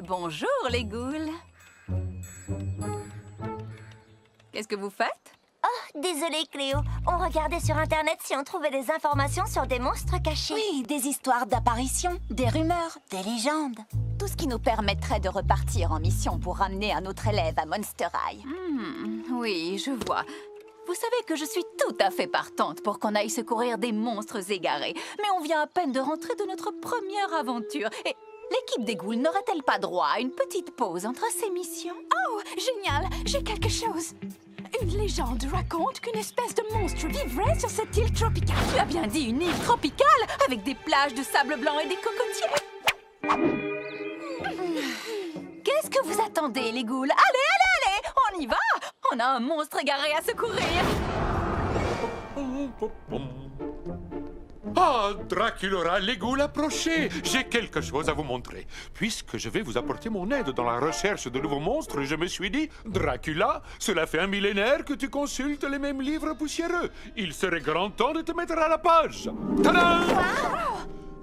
Bonjour les ghouls. Qu'est-ce que vous faites? Oh, désolée Cléo. On regardait sur Internet si on trouvait des informations sur des monstres cachés. Oui, des histoires d'apparitions, des rumeurs, des légendes. Tout ce qui nous permettrait de repartir en mission pour ramener un autre élève à Monster High. Oui, je vois. Vous savez que je suis tout à fait partante pour qu'on aille secourir des monstres égarés. Mais on vient à peine de rentrer de notre première aventure. Et l'équipe des ghouls n'aurait-elle pas droit à une petite pause entre ces missions? Oh, génial! J'ai quelque chose. Une légende raconte qu'une espèce de monstre vivrait sur cette île tropicale. Tu as bien dit une île tropicale avec des plages de sable blanc et des cocotiers. Qu'est-ce que vous attendez, les ghouls? Allez, on y va! On a un monstre égaré à secourir. Ah, Draculaura, les ghouls, approchez! J'ai quelque chose à vous montrer. Puisque je vais vous apporter mon aide dans la recherche de nouveaux monstres, je me suis dit, Dracula, cela fait un millénaire que tu consultes les mêmes livres poussiéreux. Il serait grand temps de te mettre à la page. Tadam!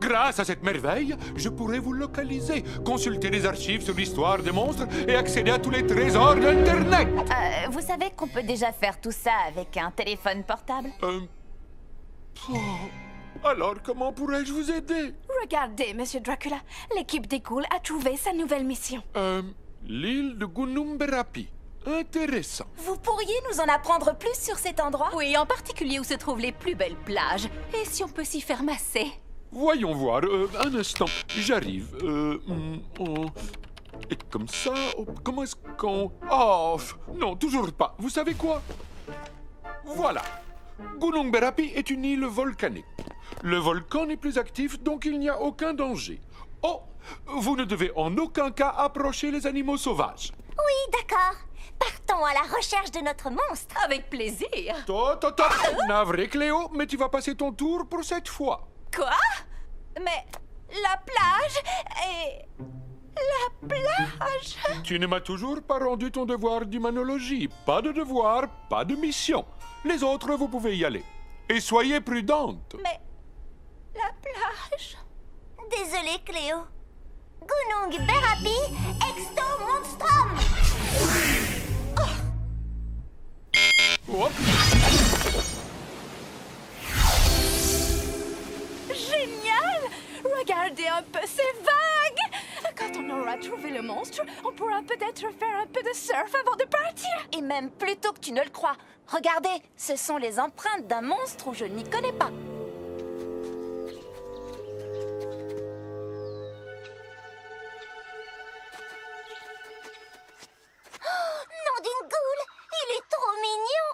Grâce à cette merveille, je pourrais vous localiser, consulter les archives sur l'histoire des monstres et accéder à tous les trésors d'Internet. Vous savez qu'on peut déjà faire tout ça avec un téléphone portable? Alors, comment pourrais-je vous aider? Regardez, Monsieur Dracula, l'équipe des ghouls a trouvé sa nouvelle mission. L'île de Gunumberapi. Intéressant. Vous pourriez nous en apprendre plus sur cet endroit? Oui, en particulier où se trouvent les plus belles plages. Et si on peut s'y faire masser? Voyons voir, un instant, j'arrive. Et comme ça, comment est-ce qu'on... Oh, non, toujours pas. Vous savez quoi? Voilà. Gunumberapi est une île volcanique. Le volcan n'est plus actif, donc il n'y a aucun danger. Oh, vous ne devez en aucun cas approcher les animaux sauvages. Oui, d'accord. Partons à la recherche de notre monstre. Avec plaisir. Top. Navré, Cléo, mais tu vas passer ton tour pour cette fois. Quoi? Mais la plage et... La plage? Tu ne m'as toujours pas rendu ton devoir d'humanologie. Pas de devoir, pas de mission. Les autres, vous pouvez y aller. Et soyez prudente. Mais... La plage? Désolée Cléo. Gunung Berapi, Exto Monstrum. Hop. Génial! Regardez un peu ces vagues! Quand on aura trouvé le monstre, on pourra peut-être faire un peu de surf avant de partir. Et même plus tôt que tu ne le crois. Regardez, ce sont les empreintes d'un monstre où je n'y connais pas. Nom d'une goule, il est trop mignon.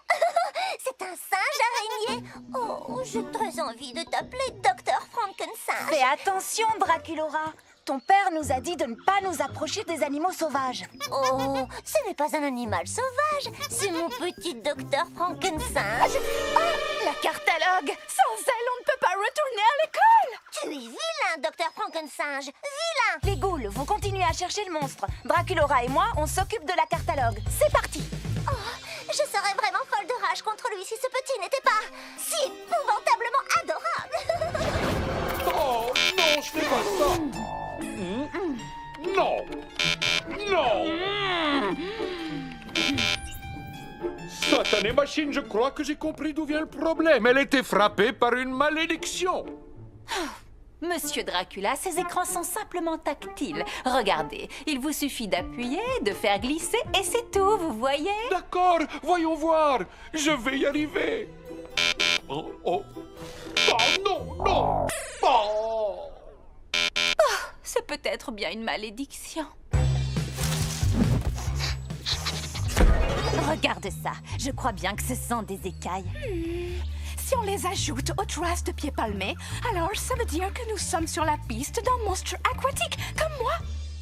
C'est un singe araignée. Oh, j'ai très envie de t'appeler Docteur Frankenstein. Fais attention, Draculaura. Ton père nous a dit de ne pas nous approcher des animaux sauvages. Oh, ce n'est pas un animal sauvage, c'est mon petit Docteur Frankenstein. Oh, La cartalogue! Sans elle, on ne peut pas retourner à l'école! tu es vilain, Docteur Frankenstein. Vilain. Les ghouls, vous continuez à chercher le monstre. Draculaura et moi, on s'occupe de la cartalogue. C'est parti! Oh, je serais vraiment folle de rage contre lui si ce petit n'était pas si épouvantablement adorable. Oh, non, ce n'est pas ça. Non. Satanée machine, je crois que j'ai compris d'où vient le problème. Elle était frappée par une malédiction. Monsieur Dracula, ces écrans sont simplement tactiles. Regardez, il vous suffit d'appuyer, de faire glisser et c'est tout, vous voyez? D'accord, voyons voir. Je vais y arriver. Oh, non. Oh. C'est peut-être bien une malédiction. Regarde ça. Je crois bien que ce sont des écailles. Si on les ajoute aux traces de pieds palmés, alors ça veut dire que nous sommes sur la piste d'un monstre aquatique, comme moi.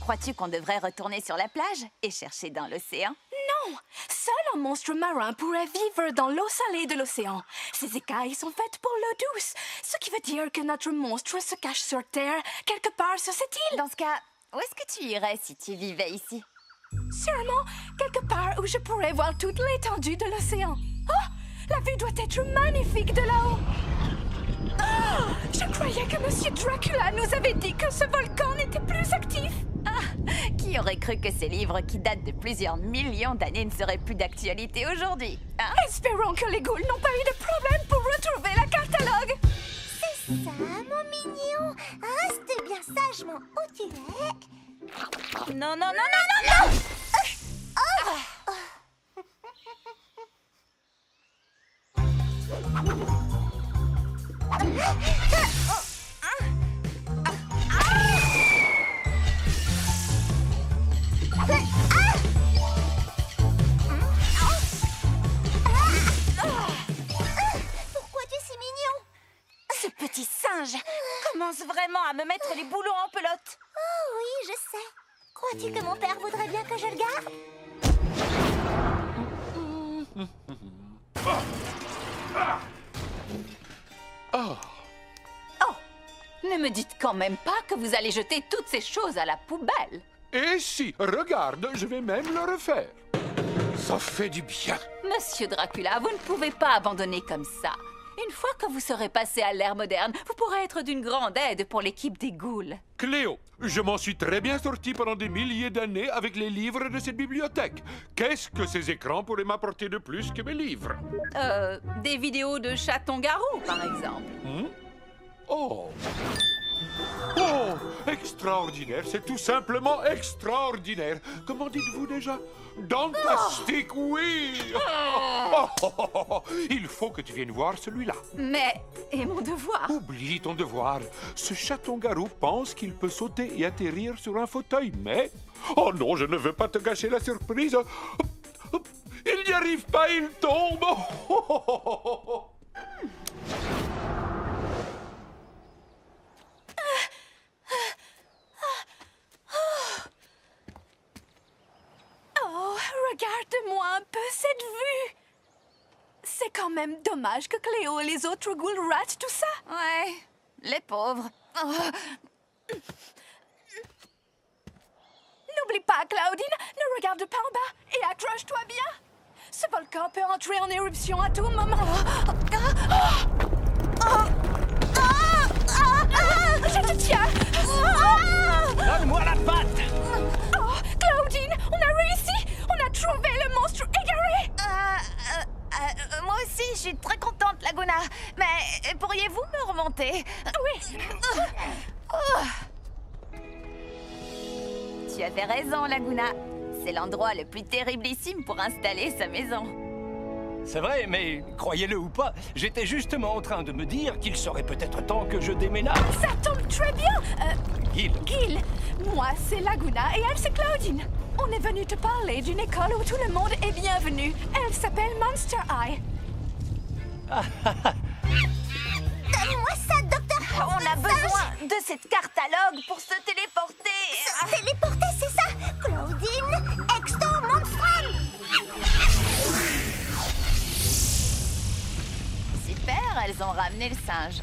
Crois-tu qu'on devrait retourner sur la plage et chercher dans l'océan? Non! Seul un monstre marin pourrait vivre dans l'eau salée de l'océan. Ces écailles sont faites pour l'eau douce, ce qui veut dire que notre monstre se cache sur Terre, quelque part sur cette île. Dans ce cas, où est-ce que tu irais si tu vivais ici? Sûrement, quelque part où je pourrais voir toute l'étendue de l'océan. Oh! La vue doit être magnifique de là-haut. Ah! Je croyais que Monsieur Dracula nous avait dit que ce volcan n'était plus actif. Ah, Qui aurait cru que ces livres qui datent de plusieurs millions d'années ne seraient plus d'actualité aujourd'hui, hein? Espérons que les ghouls n'ont pas eu de problème pour retrouver la catalogue. C'est ça, mon mignon. Reste bien sagement où tu es. Non, non, non, non, non, non! Pourquoi tu es si mignon? Ce petit singe commence vraiment à me mettre les boulons en pelote. Oh oui, je sais. Crois-tu que mon père voudrait bien que je le garde? Ne me dites quand même pas que vous allez jeter toutes ces choses à la poubelle. Et si, regarde, je vais même le refaire. Ça fait du bien. Monsieur Dracula, vous ne pouvez pas abandonner comme ça. Une fois que vous serez passé à l'ère moderne, vous pourrez être d'une grande aide pour l'équipe des ghouls. Cléo, je m'en suis très bien sorti pendant des milliers d'années avec les livres de cette bibliothèque. Qu'est-ce que ces écrans pourraient m'apporter de plus que mes livres? Des vidéos de chatons-garous, par exemple. Oh! Oh! Extraordinaire, c'est tout simplement extraordinaire. Comment dites-vous déjà? Dantastique, oui! Il faut que tu viennes voir celui-là. Mais, et mon devoir? Oublie ton devoir. Ce chaton-garou pense qu'il peut sauter et atterrir sur un fauteuil, mais... Oh non, je ne veux pas te gâcher la surprise. Il n'y arrive pas, il tombe. Oh, regarde-moi un peu cette vue. C'est quand même dommage que Cléo et les autres ghouls ratent tout ça. Ouais, les pauvres. Oh. N'oublie pas, Claudine, ne regarde pas en bas et accroche-toi bien. Ce volcan peut entrer en éruption à tout moment. Je te tiens. Donne-moi la patte! Oh, Claudine, on a réussi. On a trouvé le monstre égaré. Moi aussi, je suis très contente, Laguna. Mais pourriez-vous me remonter? Oui. Tu avais raison, Laguna. C'est l'endroit le plus terriblissime pour installer sa maison. C'est vrai, mais croyez-le ou pas, j'étais justement en train de me dire qu'il serait peut-être temps que je déménage. Ça tombe très bien. Gil, Gil, moi c'est Laguna et elle c'est Claudine. On est venu te parler d'une école où tout le monde est bienvenu. Elle s'appelle Monster High. Donne-moi ça, docteur. On a besoin de cette catalogue pour se téléporter. Se téléporter, c'est ça? Claudine, Exto Monstrum. Super, elles ont ramené le singe.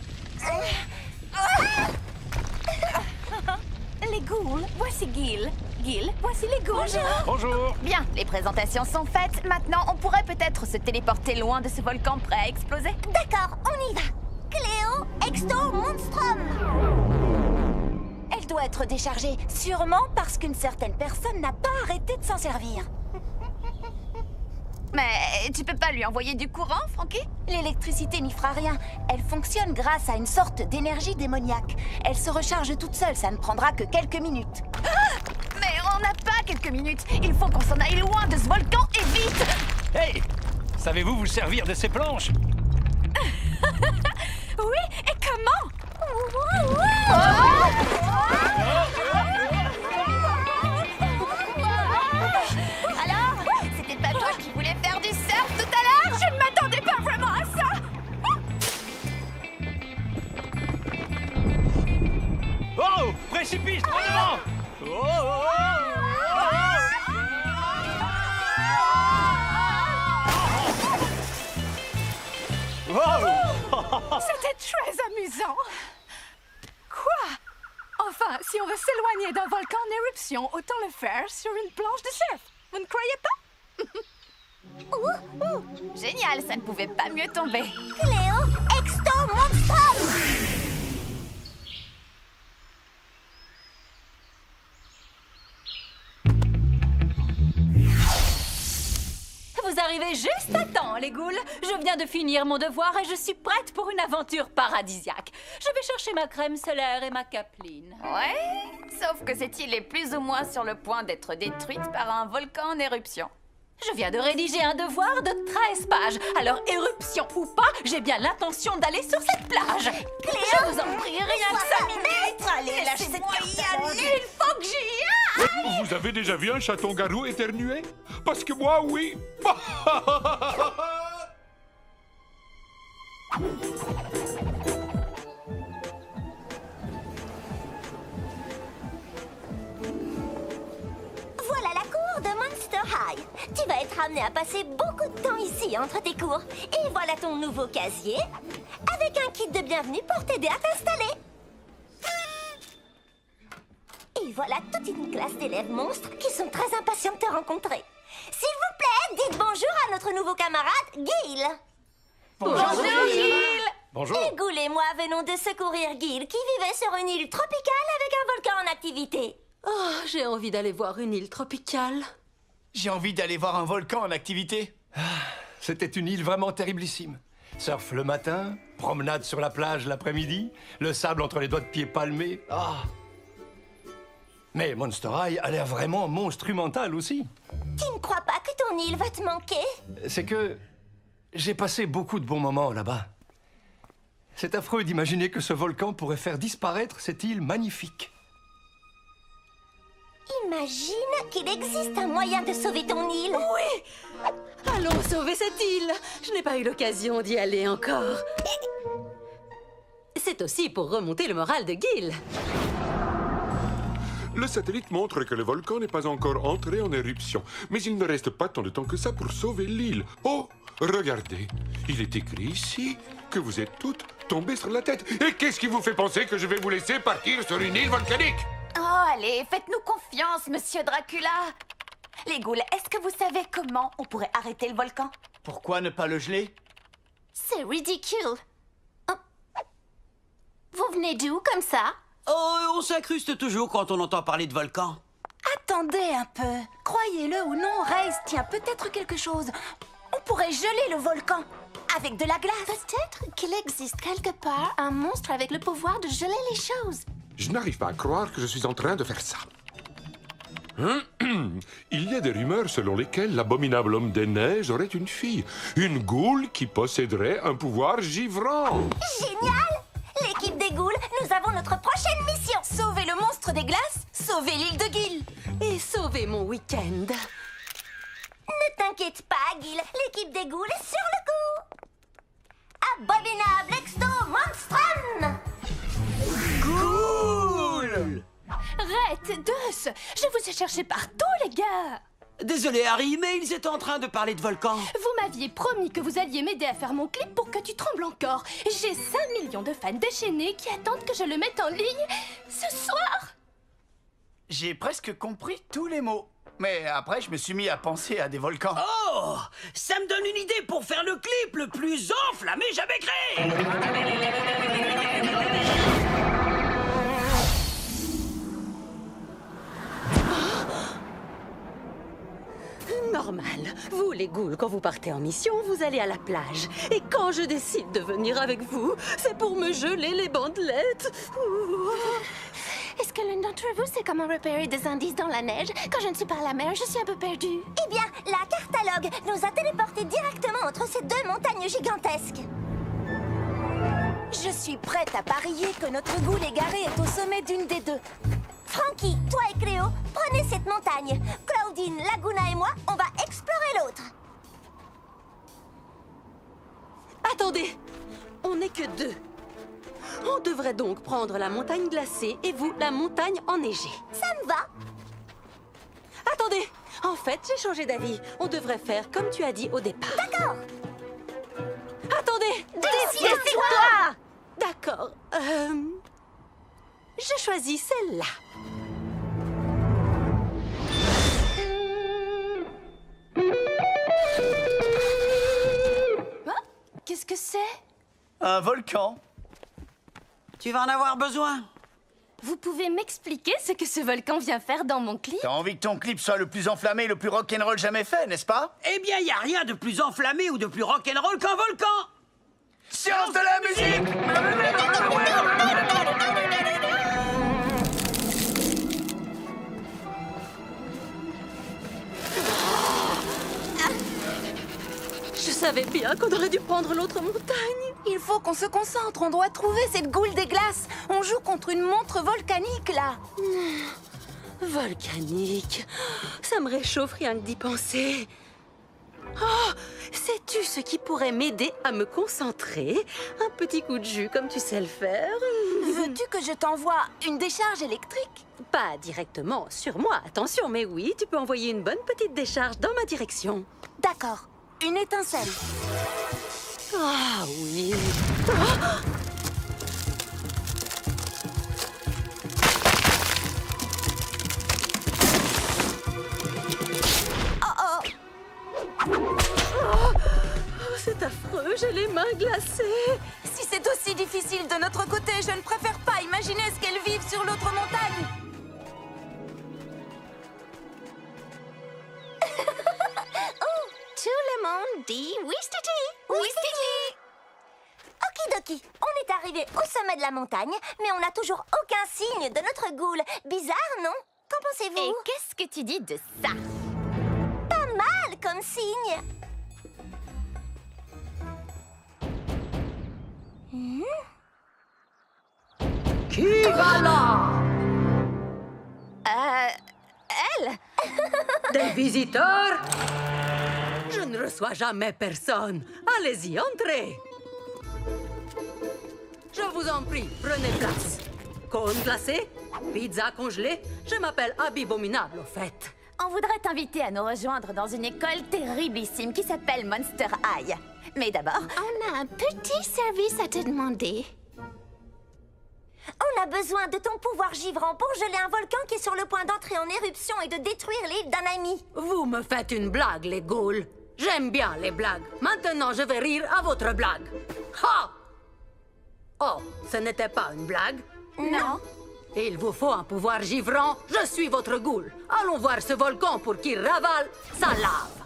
Les ghouls, voici Gil. Gil, voici les ghouls. bonjour. Bien, les présentations sont faites. Maintenant, on pourrait peut-être se téléporter loin de ce volcan prêt à exploser. D'accord, on y va. Cléo, Exto Monstrum. Elle doit être déchargée, sûrement parce qu'une certaine personne n'a pas arrêté de s'en servir. Mais tu peux pas lui envoyer du courant, Frankie? L'électricité n'y fera rien. Elle fonctionne grâce à une sorte d'énergie démoniaque. Elle se recharge toute seule, ça ne prendra que quelques minutes. Ah! Mais on n'a pas quelques minutes. Il faut qu'on s'en aille loin de ce volcan et vite! Hey, savez-vous vous servir de ces planches? Oui, et comment? Alors, c'était pas toi qui voulais faire du surf tout à l'heure? Je ne m'attendais pas vraiment à ça. Oh, précipice, trop devant! C'était très amusant. Quoi? Enfin, si on veut s'éloigner d'un volcan en éruption, autant le faire sur une planche de surf. Vous ne croyez pas? Génial, ça ne pouvait pas mieux tomber. Cléo, Exto Monstrum. arrivez juste à temps, les ghouls. Je viens de finir mon devoir et je suis prête pour une aventure paradisiaque. Je vais chercher ma crème solaire et ma capeline. Ouais, sauf que cette île est plus ou moins sur le point d'être détruite par un volcan en éruption. Je viens de rédiger un devoir de 13 pages. Alors, éruption ou pas, j'ai bien l'intention d'aller sur cette plage. Je vous en prie, rien que 5 minutes. Allez, lâche cette carte. Il faut que j'y aille. Vous avez déjà vu un chaton-garou éternuer? Parce que moi, oui. Voilà la cour de Monster High. Tu vas être amené à passer beaucoup de temps ici entre tes cours. Et voilà ton nouveau casier, avec un kit de bienvenue pour t'aider à t'installer. Et voilà toute une classe d'élèves monstres qui sont très impatients de te rencontrer. S'il vous plaît, dites bonjour à notre nouveau camarade, Gil. Bonjour, Gil. Bonjour. Et Ghoul et moi venons de secourir Gil, qui vivait sur une île tropicale avec un volcan en activité. Oh, j'ai envie d'aller voir une île tropicale. J'ai envie d'aller voir un volcan en activité. C'était une île vraiment terriblissime. Surf le matin, promenade sur la plage l'après-midi, le sable entre les doigts de pied palmés. Ah. Mais Monster High a l'air vraiment monstrumental aussi. Tu ne crois pas que ton île va te manquer? C'est que j'ai passé beaucoup de bons moments là-bas. C'est affreux d'imaginer que ce volcan pourrait faire disparaître cette île magnifique. Imagine qu'il existe un moyen de sauver ton île. Oui! Allons sauver cette île. Je n'ai pas eu l'occasion d'y aller encore. C'est aussi pour remonter le moral de Gil. Le satellite montre que le volcan n'est pas encore entré en éruption. Mais il ne reste pas tant de temps que ça pour sauver l'île. Oh, regardez. Il est écrit ici que vous êtes toutes tombées sur la tête. Et qu'est-ce qui vous fait penser que je vais vous laisser partir sur une île volcanique? Oh, allez, faites-nous confiance, monsieur Dracula. Les ghouls, est-ce que vous savez comment on pourrait arrêter le volcan? Pourquoi ne pas le geler? C'est ridicule. Oh. Vous venez d'où comme ça? Oh, on s'incruste toujours quand on entend parler de volcan. Attendez un peu. Croyez-le ou non, Race tient peut-être quelque chose. On pourrait geler le volcan avec de la glace. Peut-être qu'il existe quelque part un monstre avec le pouvoir de geler les choses. Je n'arrive pas à croire que je suis en train de faire ça. Il y a des rumeurs selon lesquelles l'abominable homme des neiges aurait une fille. Une goule qui posséderait un pouvoir givrant. Génial! L'équipe des ghouls, nous avons notre prochaine mission. Sauver le monstre des glaces, sauver l'île de Gil. Et sauver mon week-end. Ne t'inquiète pas, Gil. L'équipe des ghouls est sur le coup. Abominable exto monstrum! Cool! Red, Deux, je vous ai cherché partout, les gars. Désolé, Harry, mais ils étaient en train de parler de volcan. Vous m'aviez promis que vous alliez m'aider à faire mon clip pour que tu trembles encore. J'ai 5 millions de fans déchaînés qui attendent que je le mette en ligne ce soir. J'ai presque compris tous les mots. Mais après, je me suis mis à penser à des volcans. Oh! Ça me donne une idée pour faire le clip le plus enflammé jamais créé! Normal. Vous, les ghouls, quand vous partez en mission, vous allez à la plage. Et quand je décide de venir avec vous, c'est pour me geler les bandelettes. Ouh. Est-ce que l'un d'entre vous sait comment repérer des indices dans la neige? Quand je ne suis pas à la mer, je suis un peu perdue. Eh bien, la cartalogue nous a téléportés directement entre ces deux montagnes gigantesques. Je suis prête à parier que notre ghoul égaré est au sommet d'une des deux. Frankie, toi et Cléo, prenez cette montagne. Claudine, Laguna et moi, on va explorer l'autre. Attendez, on n'est que 2. On devrait donc prendre la montagne glacée et vous, la montagne enneigée. Ça me va. Attendez, en fait, j'ai changé d'avis. On devrait faire comme tu as dit au départ. D'accord. Attendez, Décide-toi. D'accord. Je choisis celle-là. Qu'est-ce que c'est? Un volcan. Tu vas en avoir besoin. Vous pouvez m'expliquer ce que ce volcan vient faire dans mon clip? T'as envie que ton clip soit le plus enflammé, le plus rock'n'roll jamais fait, n'est-ce pas? Eh bien, y a rien de plus enflammé ou de plus rock'n'roll qu'un volcan. Science de la musique! Je savais bien qu'on aurait dû prendre l'autre montagne. Il faut qu'on se concentre, on doit trouver cette goule des glaces. On joue contre une montre volcanique, là. Volcanique. Ça me réchauffe rien que d'y penser. Oh, sais-tu ce qui pourrait m'aider à me concentrer? Un petit coup de jus comme tu sais le faire. Veux-tu que je t'envoie une décharge électrique? Pas directement sur moi, attention, mais oui, tu peux envoyer une bonne petite décharge dans ma direction. D'accord. Une étincelle. Ah oui. C'est affreux, j'ai les mains glacées. Si c'est aussi difficile de notre côté, je ne préfère pas imaginer ce qu'elles vivent sur l'autre montagne. Tout le monde dit Wistiti. Wistiti. Okidoki, on est arrivé au sommet de la montagne, mais on n'a toujours aucun signe de notre goule. Bizarre, non? Qu'en pensez-vous? Et qu'est-ce que tu dis de ça? Pas mal comme signe. Qui va là? Elle? Des visiteurs? Je ne reçois jamais personne. Allez-y, entrez. Je vous en prie, prenez place. Cône glacé? Pizza congelée? Je m'appelle Abominable, au fait. On voudrait t'inviter à nous rejoindre dans une école terriblissime qui s'appelle Monster High. Mais d'abord, On a un petit service à te demander. On a besoin de ton pouvoir givrant pour geler un volcan qui est sur le point d'entrer en éruption et de détruire l'île d'un ami. Vous me faites une blague, les ghouls. J'aime bien les blagues. Maintenant, je vais rire à votre blague. Ha! Oh, ce n'était pas une blague? non. Il vous faut un pouvoir givrant. Je suis votre ghoul. Allons voir ce volcan pour qu'il ravale sa lave.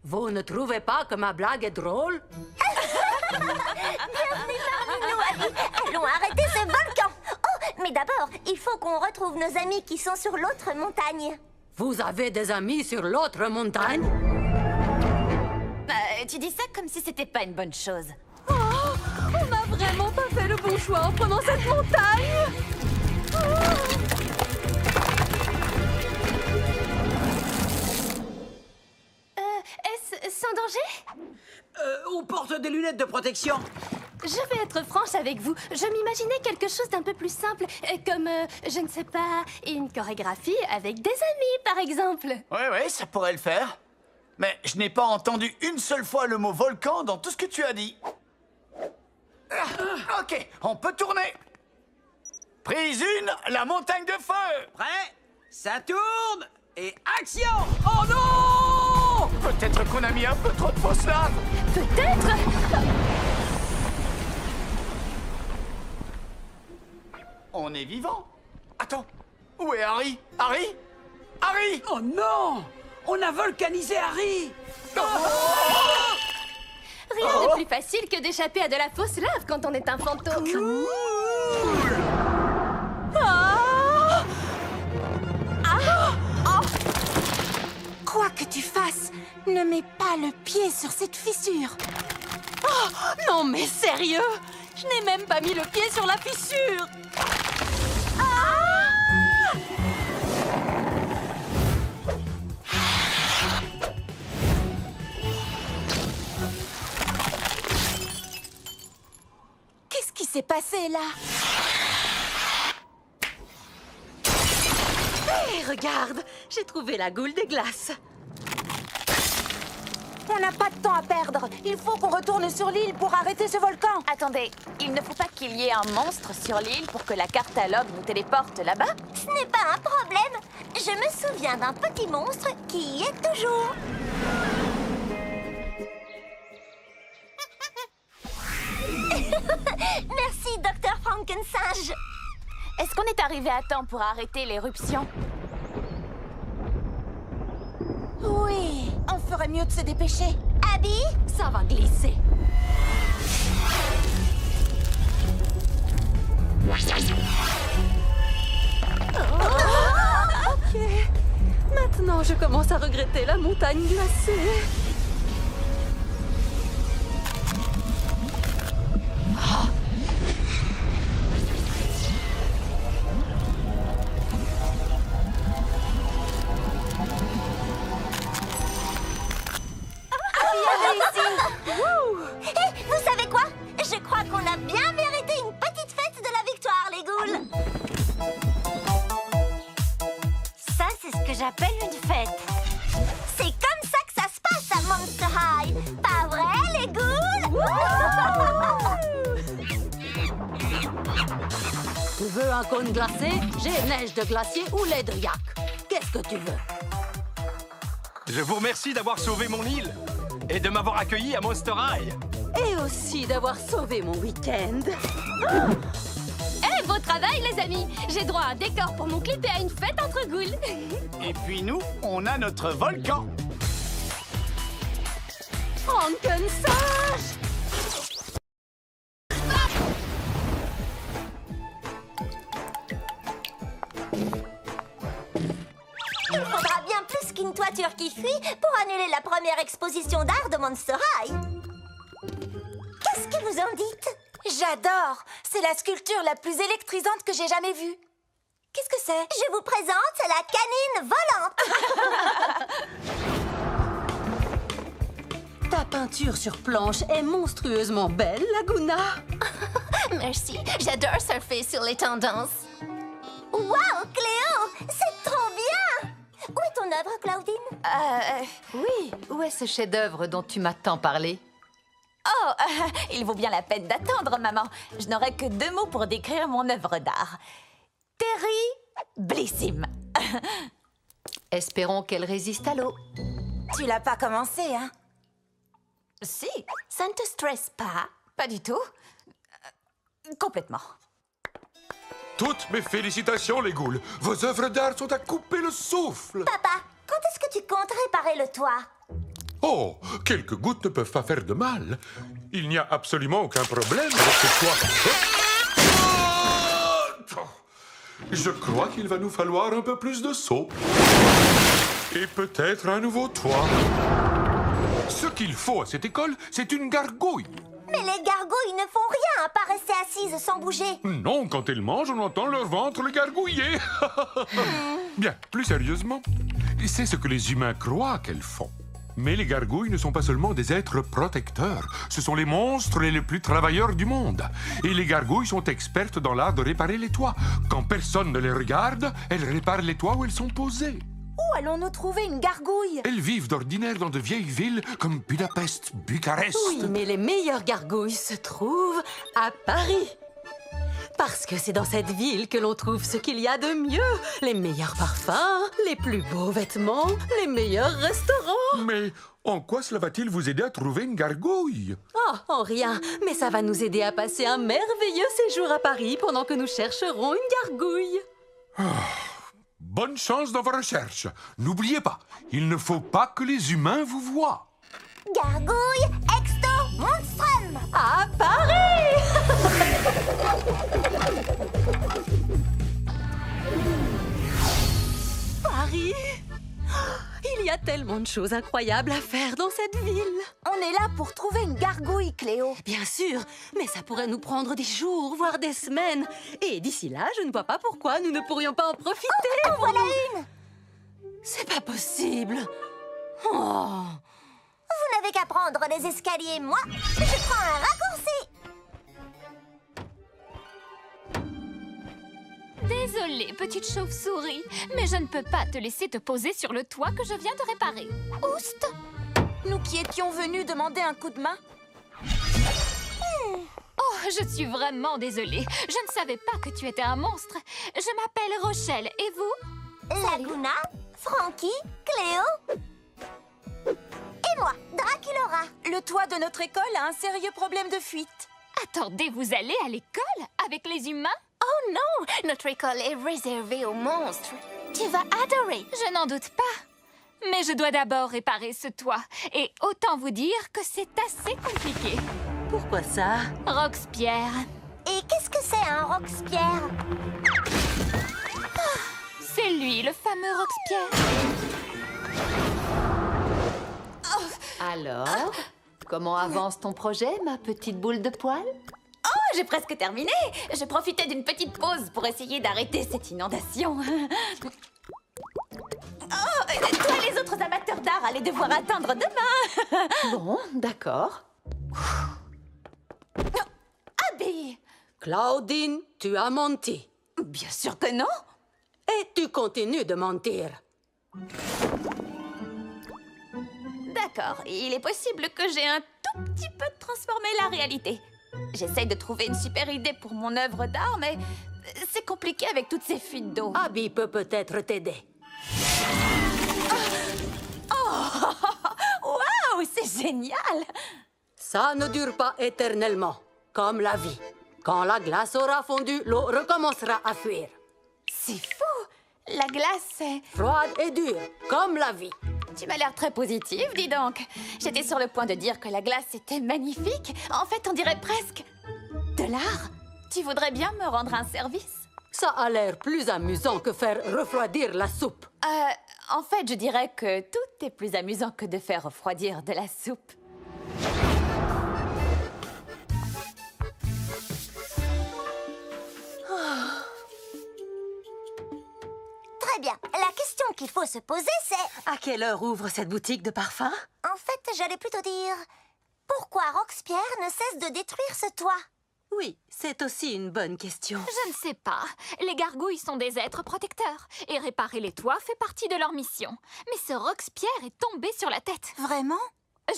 Vous ne trouvez pas que ma blague est drôle? Allons arrêter ce volcan. Oh, mais d'abord, il faut qu'on retrouve nos amis qui sont sur l'autre montagne. Vous avez des amis sur l'autre montagne? Tu dis ça comme si c'était pas une bonne chose. On n'a vraiment pas fait le bon choix en prenant cette montagne. Est-ce sans danger? On porte des lunettes de protection. Je vais être franche avec vous. Je m'imaginais quelque chose d'un peu plus simple, comme, je ne sais pas, une chorégraphie avec des amis, par exemple. Ouais, ça pourrait le faire. Mais je n'ai pas entendu une seule fois le mot volcan dans tout ce que tu as dit. Ok, on peut tourner. Prise 1, la montagne de feu. Prêt? Ça tourne et action! Oh non! Peut-être qu'on a mis un peu trop de fausse lave. Peut-être. On est vivant. Attends, où est Harry? Harry? Harry! Oh non! On a volcanisé Harry! Rien de plus facile que d'échapper à de la fausse lave quand on est un fantôme. Quoi que tu fasses, ne mets pas le pied sur cette fissure. Non, mais sérieux? Je n'ai même pas mis le pied sur la fissure. Qu'est-ce qui s'est passé là? Hé, regarde, j'ai trouvé la goule des glaces. On n'a pas de temps à perdre. Il faut qu'on retourne sur l'île pour arrêter ce volcan. Attendez, il ne faut pas qu'il y ait un monstre sur l'île pour que la cartalogue nous téléporte là-bas? Ce n'est pas un problème. Je me souviens d'un petit monstre qui y est toujours. Merci, Dr. Frankensinge. Est-ce qu'on est arrivé à temps pour arrêter l'éruption? Oui, on ferait mieux de se dépêcher. Abby, Ça va glisser. Ok. Maintenant, je commence à regretter la montagne glacée. Hé, vous savez quoi? Je crois qu'on a bien mérité une petite fête de la victoire, les ghouls. Ça, c'est ce que j'appelle une fête. C'est comme ça que ça se passe à Monster High. Pas vrai, les ghouls? Tu veux un cône glacé? J'ai neige de glacier ou lait de yak. Qu'est-ce que tu veux? Je vous remercie d'avoir sauvé mon île et de m'avoir accueilli à Monster High. Et aussi d'avoir sauvé mon week-end. Eh, beau travail, les amis! J'ai droit à un décor pour mon clip et à une fête entre ghouls. Et puis nous, on a notre volcan. Frankensage! Il faudra bien plus qu'une toiture qui fuit pour annuler la première exposition d'art de Monster High. Qu'est-ce que vous en dites? J'adore! C'est la sculpture la plus électrisante que j'ai jamais vue. Qu'est-ce que c'est? Je vous présente la canine volante. Ta peinture sur planche est monstrueusement belle, Laguna. Merci, j'adore surfer sur les tendances. Waouh, Cléo, c'est trop bien! Où est ton œuvre, Claudine? Oui, où est ce chef-d'œuvre dont tu m'as tant parlé? Oh, il vaut bien la peine d'attendre, maman. Je n'aurai que 2 mots pour décrire mon œuvre d'art. Terriblissime. Espérons qu'elle résiste à l'eau. Tu l'as pas commencé, hein? Si, ça ne te stresse pas. Pas du tout. Complètement. Toutes mes félicitations, les ghouls. Vos œuvres d'art sont à couper le souffle. Papa, quand est-ce que tu comptes réparer le toit? Oh, quelques gouttes ne peuvent pas faire de mal. Il n'y a absolument aucun problème avec ce toit. Je crois qu'il va nous falloir un peu plus de seaux. Et peut-être un nouveau toit. Ce qu'il faut à cette école, c'est une gargouille. Mais les gargouilles ne font rien à part rester assises sans bouger. Non, quand elles mangent, on entend leur ventre le gargouiller. Bien, plus sérieusement, c'est ce que les humains croient qu'elles font. Mais les gargouilles ne sont pas seulement des êtres protecteurs. Ce sont les monstres les plus travailleurs du monde. Et les gargouilles sont expertes dans l'art de réparer les toits. Quand personne ne les regarde, elles réparent les toits où elles sont posées. Où allons-nous trouver une gargouille? Elles vivent d'ordinaire dans de vieilles villes comme Budapest, Bucarest. Oui, mais les meilleures gargouilles se trouvent à Paris. Parce que c'est dans cette ville que l'on trouve ce qu'il y a de mieux. Les meilleurs parfums, les plus beaux vêtements, les meilleurs restaurants. Mais en quoi cela va-t-il vous aider à trouver une gargouille? Oh, en rien. Mais ça va nous aider à passer un merveilleux séjour à Paris pendant que nous chercherons une gargouille. Bonne chance dans vos recherches. N'oubliez pas, il ne faut pas que les humains vous voient. Gargouille exto monstrum. À Paris! Paris! Il y a tellement de choses incroyables à faire dans cette ville. On est là pour trouver une gargouille, Cléo. Bien sûr, mais ça pourrait nous prendre des jours, voire des semaines. Et d'ici là, je ne vois pas pourquoi nous ne pourrions pas en profiter. En voilà une. C'est pas possible. Oh. Vous n'avez qu'à prendre les escaliers, moi, je prends un raccourci. Désolée, petite chauve-souris, mais je ne peux pas te laisser te poser sur le toit que je viens de réparer. Oust! Nous qui étions venus demander un coup de main. Oh, je suis vraiment désolée. Je ne savais pas que tu étais un monstre. Je m'appelle Rochelle, et vous? Laguna, Frankie, Cléo et moi, Draculaura. Le toit de notre école a un sérieux problème de fuite. Attendez, vous allez à l'école avec les humains? Oh non, notre école est réservée aux monstres. Tu vas adorer. Je n'en doute pas. Mais je dois d'abord réparer ce toit. Et autant vous dire que c'est assez compliqué. Pourquoi ça? Roxpierre. Et qu'est-ce que c'est un Roxpierre? C'est lui, le fameux Roxpierre. Alors, comment avance ton projet, ma petite boule de poil? Oh, j'ai presque terminé. Je profitais d'une petite pause pour essayer d'arrêter cette inondation. Oh, toi et les autres amateurs d'art allez devoir attendre demain. Bon, d'accord. Abby! Claudine, tu as menti. Bien sûr que non. Et tu continues de mentir. D'accord, il est possible que j'ai un tout petit peu transformé la réalité. J'essaye de trouver une super idée pour mon œuvre d'art, mais c'est compliqué avec toutes ces fuites d'eau. Abby peut peut-être t'aider. Waouh, c'est génial! Ça ne dure pas éternellement, comme la vie. Quand la glace aura fondu, l'eau recommencera à fuir. C'est fou! La glace, c'est... Froide et dure, comme la vie. Tu m'as l'air très positive, dis donc. J'étais sur le point de dire que la glace était magnifique. En fait, on dirait presque de l'art. Tu voudrais bien me rendre un service? Ça a l'air plus amusant que faire refroidir la soupe. En fait, je dirais que tout est plus amusant que de faire refroidir de la soupe. Très bien. La question qu'il faut se poser, c'est... À quelle heure ouvre cette boutique de parfums? En fait, j'allais plutôt dire... Pourquoi Roxpierre ne cesse de détruire ce toit? Oui, c'est aussi une bonne question. Je ne sais pas. Les gargouilles sont des êtres protecteurs. Et réparer les toits fait partie de leur mission. Mais ce Roxpierre est tombé sur la tête. Vraiment?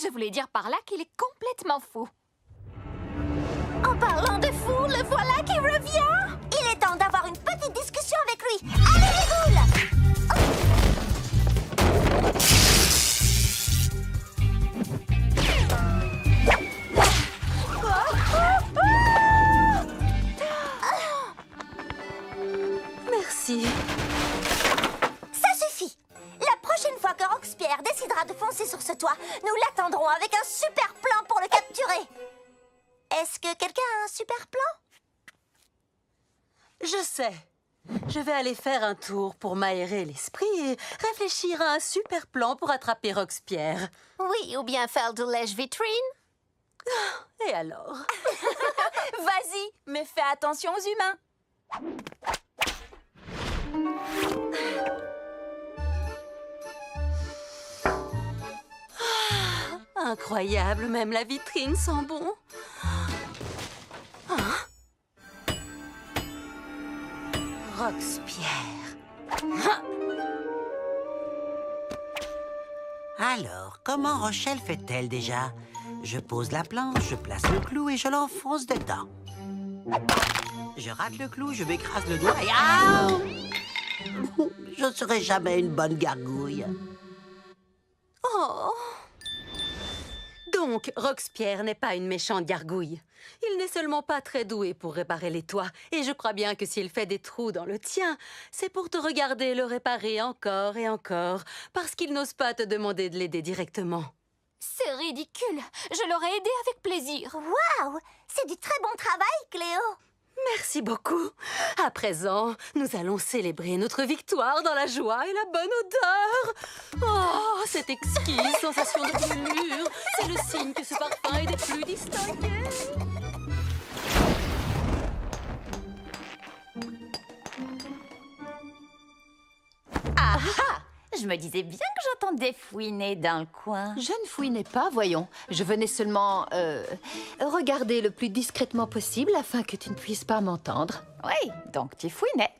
Je voulais dire par là qu'il est complètement fou. En parlant de fou, le voilà qui revient! Il est temps d'avoir une petite discussion avec lui. Allez les ghouls! Merci. Ça suffit! La prochaine fois que Roxpierre décidera de foncer sur ce toit, nous l'attendrons avec un super plan pour le capturer. Est-ce que quelqu'un a un super plan? Je sais. Je vais aller faire un tour pour m'aérer l'esprit et réfléchir à un super plan pour attraper Roxpierre. Oui, ou bien faire du lèche-vitrine. Et alors? Vas-y, mais fais attention aux humains. Incroyable, même la vitrine sent bon. Roxpierre. Alors, comment Rochelle fait-elle déjà? Je pose la planche, je place le clou et je l'enfonce dedans. Je rate le clou, je m'écrase le doigt et... Ah! Je ne serai jamais une bonne gargouille. Oh! Donc, Roxpierre n'est pas une méchante gargouille. Il n'est seulement pas très doué pour réparer les toits. Et je crois bien que s'il fait des trous dans le tien, c'est pour te regarder le réparer encore et encore, parce qu'il n'ose pas te demander de l'aider directement. C'est ridicule. Je l'aurais aidé avec plaisir. Waouh! C'est du très bon travail, Cléo. Merci beaucoup. À présent, nous allons célébrer notre victoire dans la joie et la bonne odeur. Oh, cette exquise sensation de brûlure. C'est le signe que ce parfum est des plus distingués. Ah ah! Je me disais bien que j'entendais fouiner dans le coin. Je ne fouinais pas, voyons. Je venais seulement regarder le plus discrètement possible afin que tu ne puisses pas m'entendre. Oui, donc tu fouinais.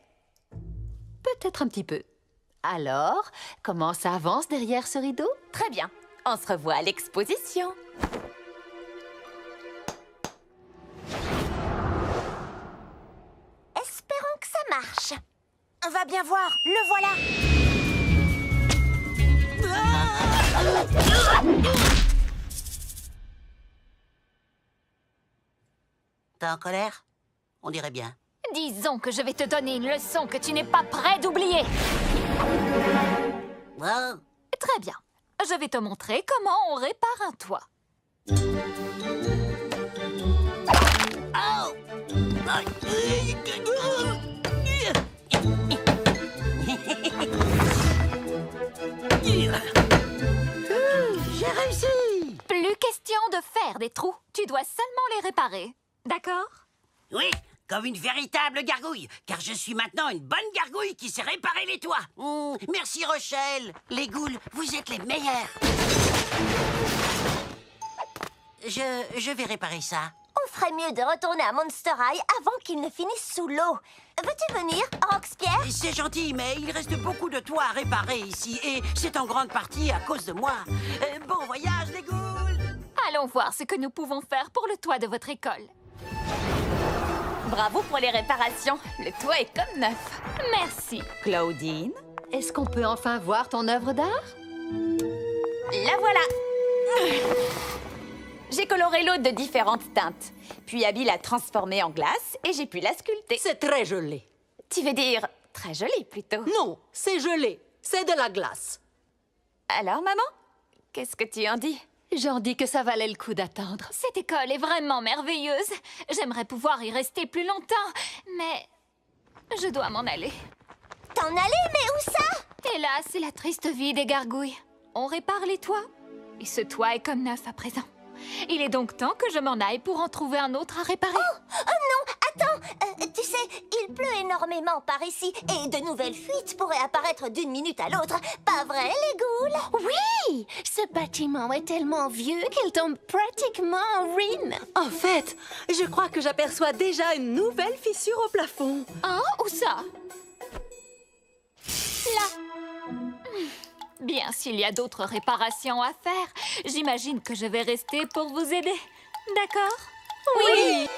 Peut-être un petit peu. Alors, comment ça avance derrière ce rideau? Très bien. On se revoit à l'exposition. Espérons que ça marche. On va bien voir. Le voilà. T'es en colère? On dirait bien. Disons que je vais te donner une leçon que tu n'es pas prêt d'oublier. Oh. Très bien. Je vais te montrer comment on répare un toit. J'ai réussi! Plus question de faire des trous. Tu dois seulement les réparer. D'accord? Oui, comme une véritable gargouille, car je suis maintenant une bonne gargouille qui sait réparer les toits. Merci Rochelle. Les ghouls, vous êtes les meilleurs. Je vais réparer ça. On ferait mieux de retourner à Monster High avant qu'il ne finisse sous l'eau. Veux-tu venir, Roxpierre? C'est gentil, mais il reste beaucoup de toits à réparer ici, et c'est en grande partie à cause de moi. Bon voyage, les ghouls! Allons voir ce que nous pouvons faire pour le toit de votre école. Bravo pour les réparations. Le toit est comme neuf. Merci. Claudine, est-ce qu'on peut enfin voir ton œuvre d'art? La voilà. J'ai coloré l'eau de différentes teintes. Puis Abby l'a transformée en glace et j'ai pu la sculpter. C'est très gelé. Tu veux dire très joli plutôt? Non, c'est gelé. C'est de la glace. Alors, maman, qu'est-ce que tu en dis? J'en dis que ça valait le coup d'attendre. Cette école est vraiment merveilleuse. J'aimerais pouvoir y rester plus longtemps, mais je dois m'en aller. T'en aller, mais où ça? Hélas, c'est la triste vie des gargouilles. On répare les toits, et ce toit est comme neuf à présent. Il est donc temps que je m'en aille pour en trouver un autre à réparer. Oh non, attends. Tu sais, il pleut énormément par ici et de nouvelles fuites pourraient apparaître d'une minute à l'autre. Pas vrai, les ghouls? Oui, ce bâtiment est tellement vieux qu'il tombe pratiquement en ruine. En fait, je crois que j'aperçois déjà une nouvelle fissure au plafond. Hein? Où ça? Là. Bien, s'il y a d'autres réparations à faire, j'imagine que je vais rester pour vous aider. D'accord? Oui!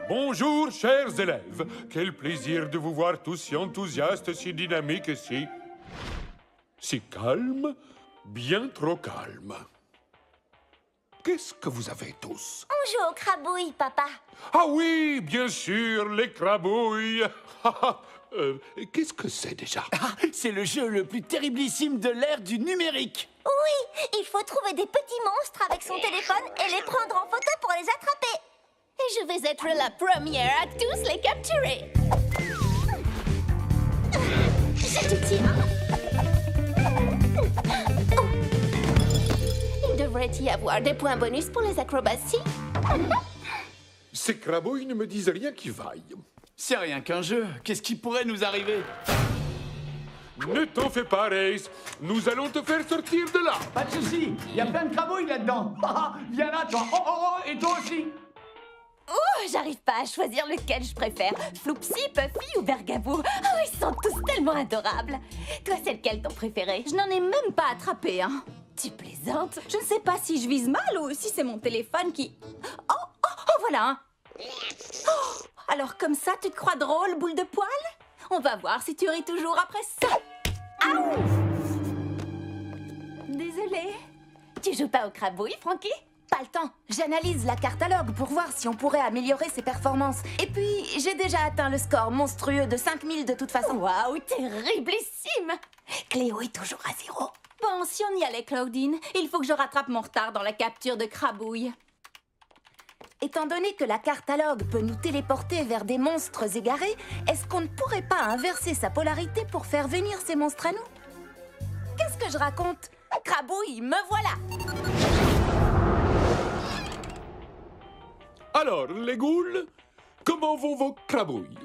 Bonjour, chers élèves. Quel plaisir de vous voir tous si enthousiastes, si dynamiques et si calmes, bien trop calmes. Qu'est-ce que vous avez tous? On joue aux crabouilles, papa. Ah oui, bien sûr, les crabouilles. Qu'est-ce que c'est déjà? C'est le jeu le plus terriblissime de l'ère du numérique. Oui, il faut trouver des petits monstres avec son téléphone et les prendre en photo pour les attraper. Et je vais être la première à tous les capturer. Je te tiens. Il devrait y avoir des points bonus pour les acrobaties. Ces crabouilles ne me disent rien qui vaille. C'est rien qu'un jeu. Qu'est-ce qui pourrait nous arriver? Ne t'en fais pas, Race. Nous allons te faire sortir de là. Pas de souci. Il y a plein de crabouilles là-dedans. Viens là, toi. Oh, et toi aussi. Oh, j'arrive pas à choisir lequel je préfère. Floupsy, Puffy ou Bergabou. Oh, ils sont tous tellement adorables. Toi, c'est lequel ton préféré? Je n'en ai même pas attrapé, hein. Tu plaisantes? Je ne sais pas si je vise mal ou si c'est mon téléphone qui... Oh, voilà, hein. Oh, alors comme ça, tu te crois drôle, boule de poil? On va voir si tu ris toujours après ça. Aouh! Désolée. Tu joues pas aux crabouilles, Frankie? Pas le temps. J'analyse la catalogue pour voir si on pourrait améliorer ses performances. Et puis, j'ai déjà atteint le score monstrueux de 5000 de toute façon. Waouh, terriblissime! Cléo est toujours à 0. Bon, si on y allait, Claudine, il faut que je rattrape mon retard dans la capture de crabouille. Étant donné que la catalogue peut nous téléporter vers des monstres égarés, est-ce qu'on ne pourrait pas inverser sa polarité pour faire venir ces monstres à nous? Qu'est-ce que je raconte? Crabouille, me voilà! Alors, les ghouls, comment vont vos crabouilles?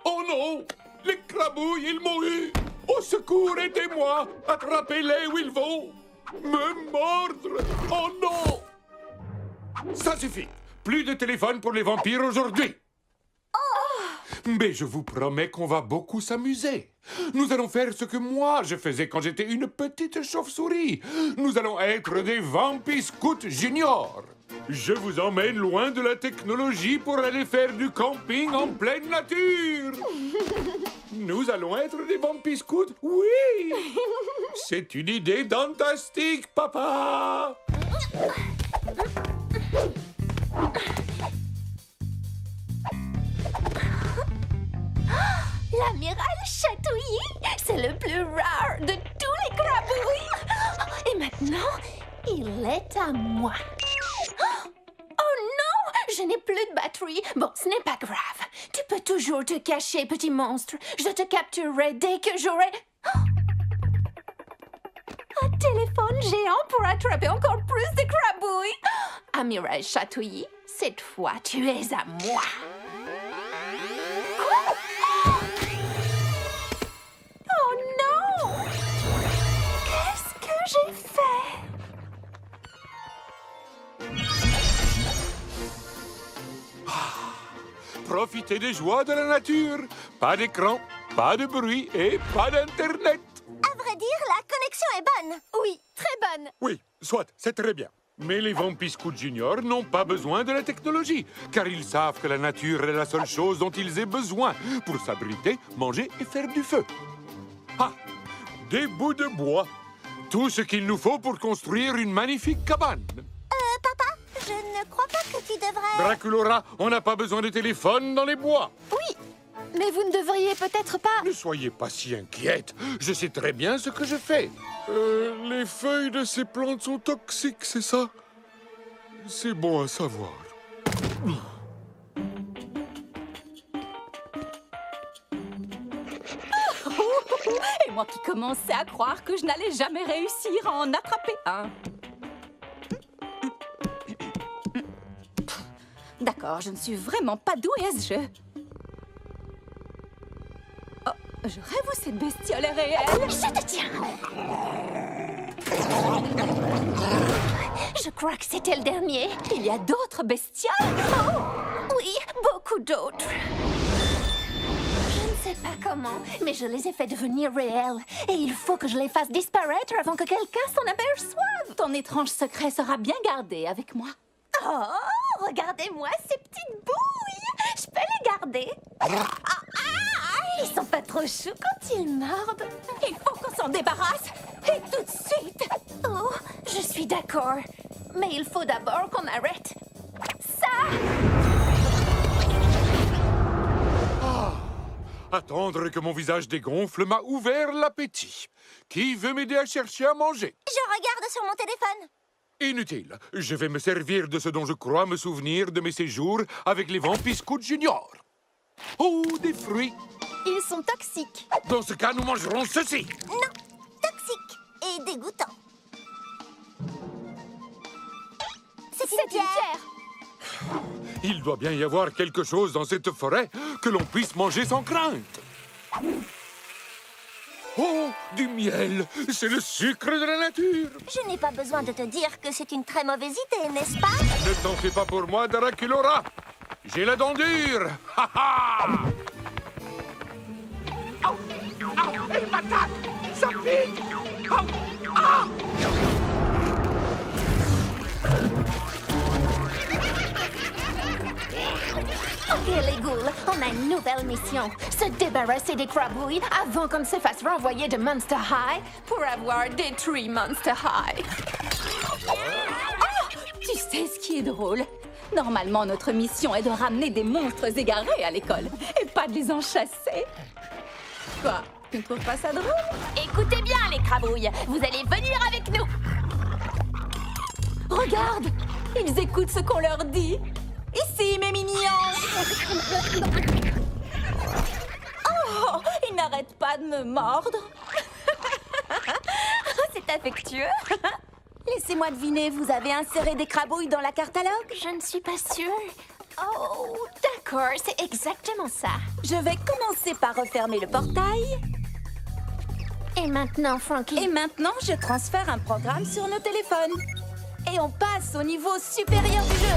Oh non! Les crabouilles, ils m'ont eu! Au secours, aidez-moi! Attrapez-les où ils vont! Me mordre! Oh non! Ça suffit! Plus de téléphone pour les vampires aujourd'hui! Mais je vous promets qu'on va beaucoup s'amuser. Nous allons faire ce que moi je faisais quand j'étais une petite chauve-souris. Nous allons être des Vampiscouts juniors. Je vous emmène loin de la technologie pour aller faire du camping en pleine nature. Nous allons être des Vampiscouts, oui. C'est une idée fantastique, papa. Amiral Chatouillis, c'est le plus rare de tous les crabouilles. Et maintenant, il est à moi. Oh non, je n'ai plus de batterie. Bon, ce n'est pas grave. Tu peux toujours te cacher, petit monstre. Je te capturerai dès que j'aurai... Un téléphone géant pour attraper encore plus de crabouilles. Amiral Chatouillis, cette fois, tu es à moi. Quoi? Oh non! Qu'est-ce que j'ai fait? Profitez des joies de la nature. Pas d'écran, pas de bruit et pas d'Internet. À vrai dire, la connexion est bonne. Oui, très bonne. Oui, soit, c'est très bien. Mais les Vampiscouts Junior n'ont pas besoin de la technologie, car ils savent que la nature est la seule chose dont ils aient besoin pour s'abriter, manger et faire du feu. Ah, des bouts de bois. Tout ce qu'il nous faut pour construire une magnifique cabane. Papa, je ne crois pas que tu devrais... Draculaura, on n'a pas besoin de téléphone dans les bois. Oui, mais vous ne devriez peut-être pas... Ne soyez pas si inquiète. Je sais très bien ce que je fais. Les feuilles de ces plantes sont toxiques, c'est ça? C'est bon à savoir. Et moi qui commençais à croire que je n'allais jamais réussir à en attraper un. D'accord, je ne suis vraiment pas douée à ce jeu. Oh, je rêve où cette bestiole est réelle. Je te tiens. Je crois que c'était le dernier. Il y a d'autres bestioles. Oh, oui, beaucoup d'autres. Je ne sais pas comment, mais je les ai fait devenir réels. Et il faut que je les fasse disparaître avant que quelqu'un s'en aperçoive. Ton étrange secret sera bien gardé avec moi. Oh, regardez-moi ces petites bouilles. Je peux les garder. Ils sont pas trop choux quand ils mordent. Il faut qu'on s'en débarrasse. Et tout de suite. Oh, je suis d'accord. Mais il faut d'abord qu'on arrête ça. Attendre que mon visage dégonfle m'a ouvert l'appétit. Qui veut m'aider à chercher à manger? Je regarde sur mon téléphone. Inutile. Je vais me servir de ce dont je crois me souvenir de mes séjours avec les Vampiscouts Junior. Oh, des fruits. Ils sont toxiques. Dans ce cas, nous mangerons ceci. Non, toxiques et dégoûtants. C'est une pierre. Il doit bien y avoir quelque chose dans cette forêt que l'on puisse manger sans crainte. Oh, du miel! C'est le sucre de la nature! Je n'ai pas besoin de te dire que c'est une très mauvaise idée, n'est-ce pas? Ne t'en fais pas pour moi, Draculaura! J'ai la dent dure! Ha ha! Oh, oh, elle m'attaque! Ça pique! Oh, ah! Ok, les ghouls, on a une nouvelle mission. Se débarrasser des crabouilles avant qu'on se fasse renvoyer de Monster High pour avoir détruit Monster High. Oh, tu sais ce qui est drôle? Normalement, notre mission est de ramener des monstres égarés à l'école et pas de les en chasser. Quoi? Tu ne trouves pas ça drôle? Écoutez bien, les crabouilles, vous allez venir avec nous. Regarde! Ils écoutent ce qu'on leur dit. Ici, mes mignons! Oh, ils n'arrêtent pas de me mordre. C'est affectueux. Laissez-moi deviner, vous avez inséré des crabouilles dans la catalogue? Je ne suis pas sûre. Oh, d'accord, c'est exactement ça. Je vais commencer par refermer le portail. Et maintenant, Frankie? Et maintenant, je transfère un programme sur nos téléphones. Et on passe au niveau supérieur du jeu.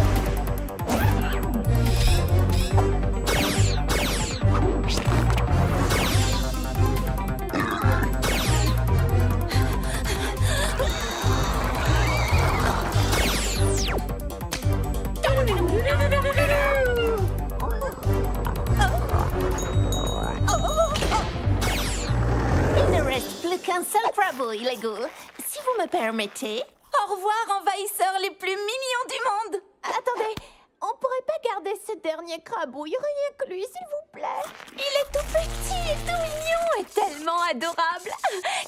Il ne reste plus qu'un seul crabouille, les ghouls. Si vous me permettez... Au revoir, envahisseurs les plus mignons du monde. Attendez, on pourrait pas garder ce dernier crabouille, rien que lui, s'il vous plaît. Il est tout petit et tout mignon et tellement adorable.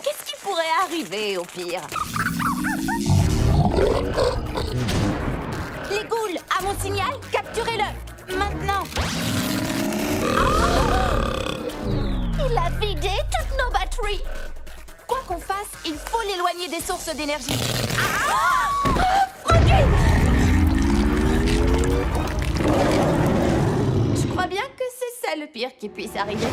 Qu'est-ce qui pourrait arriver au pire? Les ghouls, à mon signal, capturez-le. Maintenant. Il a vidé toutes nos batteries. Quoi qu'on fasse, il faut l'éloigner des sources d'énergie. Froggy! Je crois bien que c'est ça le pire qui puisse arriver.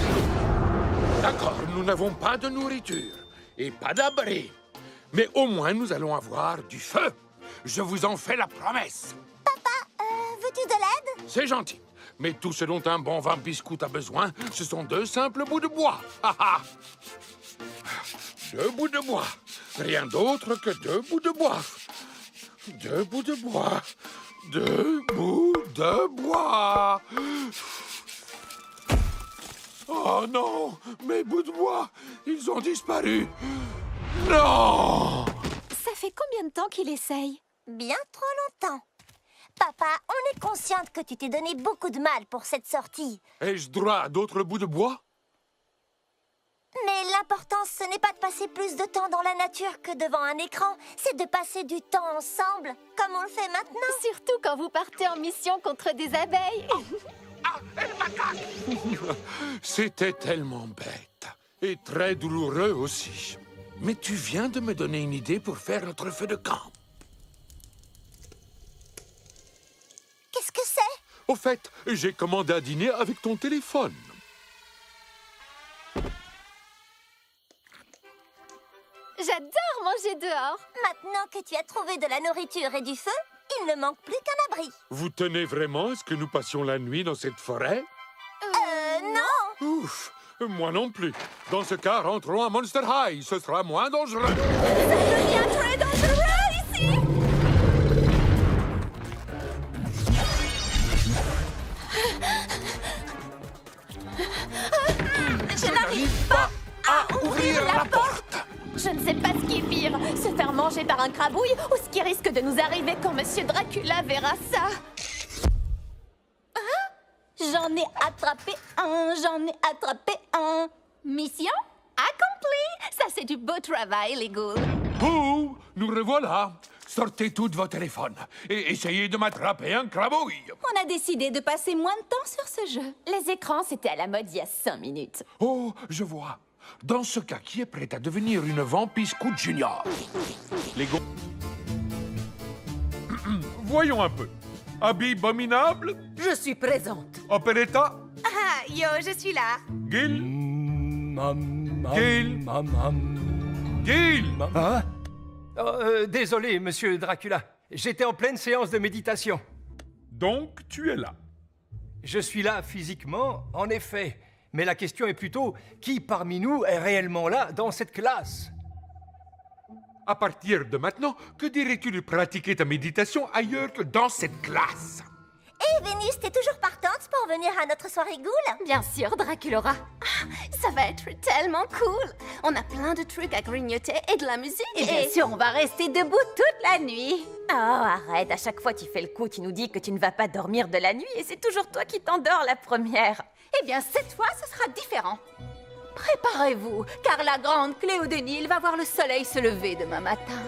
D'accord, nous n'avons pas de nourriture et pas d'abri. Mais au moins, nous allons avoir du feu. Je vous en fais la promesse. Papa, veux-tu de l'aide? C'est gentil. Mais tout ce dont un bon vampbiscout a besoin, ce sont 2 simples bouts de bois. Ha ha! 2 bouts de bois. Rien d'autre que 2 bouts de bois. 2 bouts de bois. 2 bouts de bois. Oh non! Mes bouts de bois, ils ont disparu. Non! Ça fait combien de temps qu'il essaye? Bien trop longtemps. Papa, on est consciente que tu t'es donné beaucoup de mal pour cette sortie. Ai-je droit à d'autres bouts de bois? Mais l'important, ce n'est pas de passer plus de temps dans la nature que devant un écran. C'est de passer du temps ensemble, comme on le fait maintenant. Surtout quand vous partez en mission contre des abeilles. C'était tellement bête. Et très douloureux aussi. Mais tu viens de me donner une idée pour faire notre feu de camp. Qu'est-ce que c'est? Au fait, j'ai commandé à dîner avec ton téléphone. J'adore manger dehors. Maintenant que tu as trouvé de la nourriture et du feu, il ne manque plus qu'un abri. Vous tenez vraiment à ce que nous passions la nuit dans cette forêt? Non. Ouf, moi non plus. Dans ce cas, rentrons à Monster High. Ce sera moins dangereux. Ça devient très dangereux ici. Je n'arrive pas à ouvrir la porte. Je ne sais pas ce qui est pire, se faire manger par un crabouille ou ce qui risque de nous arriver quand Monsieur Dracula verra ça. J'en ai attrapé un. Mission accomplie. Ça, c'est du beau travail, les ghouls. Oh, nous revoilà. Sortez tous vos téléphones et essayez de m'attraper un crabouille. On a décidé de passer moins de temps sur ce jeu. Les écrans, c'était à la mode il y a 5 minutes. Oh, je vois. Dans ce cas, qui est prêt à devenir une Vampiscout Junior? Les go... Voyons un peu. Habit abominable? Je suis présente. Operetta? Ah, yo, je suis là. Gil? Gil? Gil? Hein? Désolé, monsieur Dracula. J'étais en pleine séance de méditation. Donc, tu es là. Je suis là physiquement, en effet. Mais la question est plutôt, qui parmi nous est réellement là dans cette classe? À partir de maintenant, que dirais-tu de pratiquer ta méditation ailleurs que dans cette classe? Et Vénus, t'es toujours partante pour venir à notre soirée ghoul? Bien sûr, Draculora. Ça va être tellement cool. On a plein de trucs à grignoter et de la musique. Et bien sûr, on va rester debout toute la nuit. Oh, arrête. À chaque fois, tu fais le coup. Tu nous dis que tu ne vas pas dormir de la nuit et c'est toujours toi qui t'endors la première. Eh bien, cette fois, ce sera différent. Préparez-vous, car la grande Cléo de Nil va voir le soleil se lever demain matin.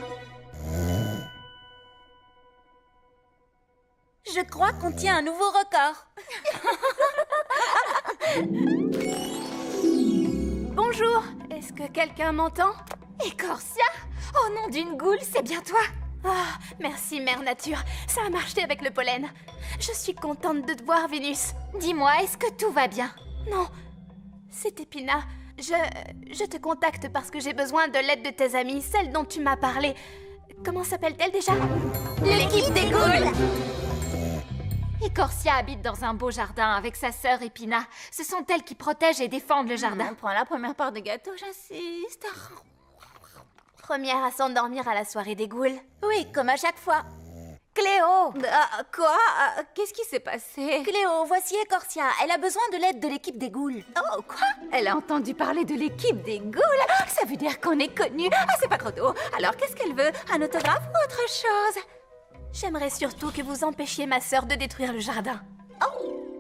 Je crois qu'on tient un nouveau record. Bonjour, est-ce que quelqu'un m'entend? Écorcia? Oh nom d'une goule, c'est bien toi. Ah, merci Mère Nature, ça a marché avec le pollen. Je suis contente de te voir, Vénus. Dis-moi, est-ce que tout va bien? Non, c'est Epina. Je te contacte parce que j'ai besoin de l'aide de tes amies, celle dont tu m'as parlé. Comment s'appelle-t-elle déjà? L'équipe des ghouls. Écorcia habite dans un beau jardin avec sa sœur Epina. Ce sont elles qui protègent et défendent le jardin. Prends la première part de gâteau, j'insiste. Première à s'endormir à la soirée des ghouls. Oui, comme à chaque fois. Cléo! Quoi? Qu'est-ce qui s'est passé? Cléo, voici Écorcia. Elle a besoin de l'aide de l'équipe des ghouls. Oh, quoi? Elle a entendu parler de l'équipe des ghouls? Ça veut dire qu'on est connus. Ah, c'est pas trop tôt. Alors, qu'est-ce qu'elle veut? Un autographe ou autre chose? J'aimerais surtout que vous empêchiez ma sœur de détruire le jardin. Oh!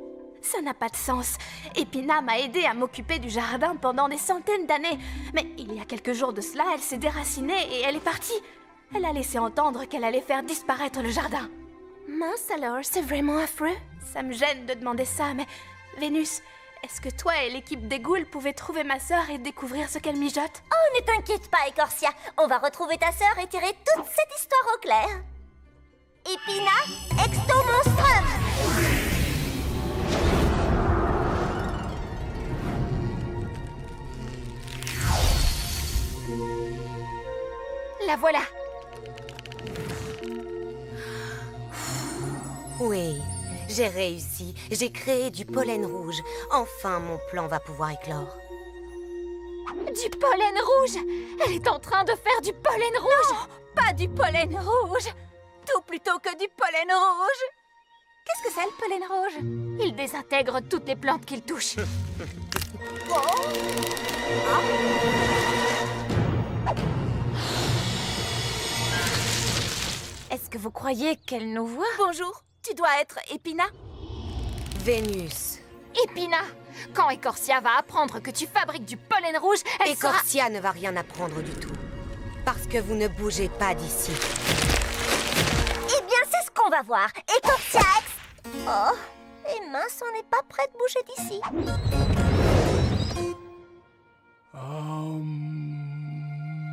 Ça n'a pas de sens. Epina m'a aidé à m'occuper du jardin pendant des centaines d'années. Mais il y a quelques jours de cela, elle s'est déracinée et elle est partie. Elle a laissé entendre qu'elle allait faire disparaître le jardin. Mince alors, c'est vraiment affreux. Ça me gêne de demander ça, mais... Vénus, est-ce que toi et l'équipe des ghouls pouvez trouver ma sœur et découvrir ce qu'elle mijote? Oh, ne t'inquiète pas, Écorcia. On va retrouver ta sœur et tirer toute cette histoire au clair. Epina, Exto Monstrum! La voilà. Oui, j'ai réussi. J'ai créé du pollen rouge. Enfin, mon plan va pouvoir éclore. Du pollen rouge! Elle est en train de faire du pollen rouge! Non, pas du pollen rouge! Tout plutôt que du pollen rouge! Qu'est-ce que c'est le pollen rouge? Il désintègre toutes les plantes qu'il touche. Est-ce que vous croyez qu'elle nous voit? Bonjour, tu dois être Epina? Vénus. Epina, quand Écorcia va apprendre que tu fabriques du pollen rouge, elle sera... Écorcia ne va rien apprendre du tout. Parce que vous ne bougez pas d'ici. Eh bien, c'est ce qu'on va voir. Écorcia Ex... Oh, et mince, on n'est pas près de bouger d'ici.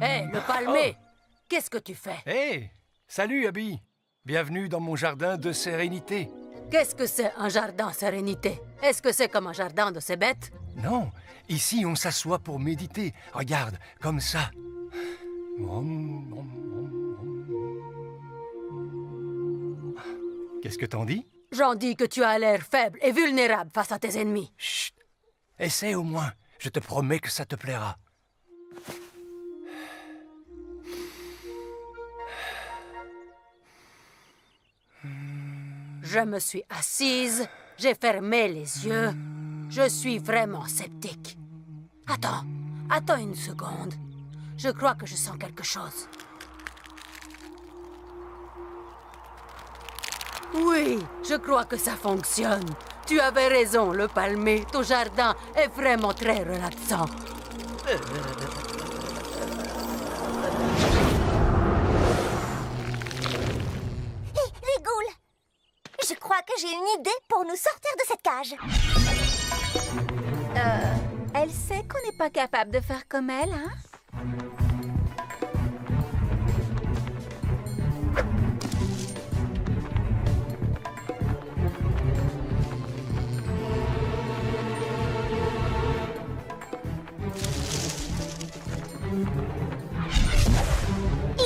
Hé, le palmé! Qu'est-ce que tu fais? Hé, salut Abby. Bienvenue dans mon jardin de sérénité. Qu'est-ce que c'est un jardin sérénité? Est-ce que c'est comme un jardin de ces bêtes? Non, ici on s'assoit pour méditer. Regarde, comme ça. Qu'est-ce que t'en dis? J'en dis que tu as l'air faible et vulnérable face à tes ennemis. Chut! Essaie au moins. Je te promets que ça te plaira. Je me suis assise, j'ai fermé les yeux. Je suis vraiment sceptique. Attends une seconde. Je crois que je sens quelque chose. Oui, je crois que ça fonctionne. Tu avais raison, le palmier. Ton jardin est vraiment très relaxant. Hé, les ghouls! Je crois que j'ai une idée pour nous sortir de cette cage. Elle sait qu'on n'est pas capable de faire comme elle, hein?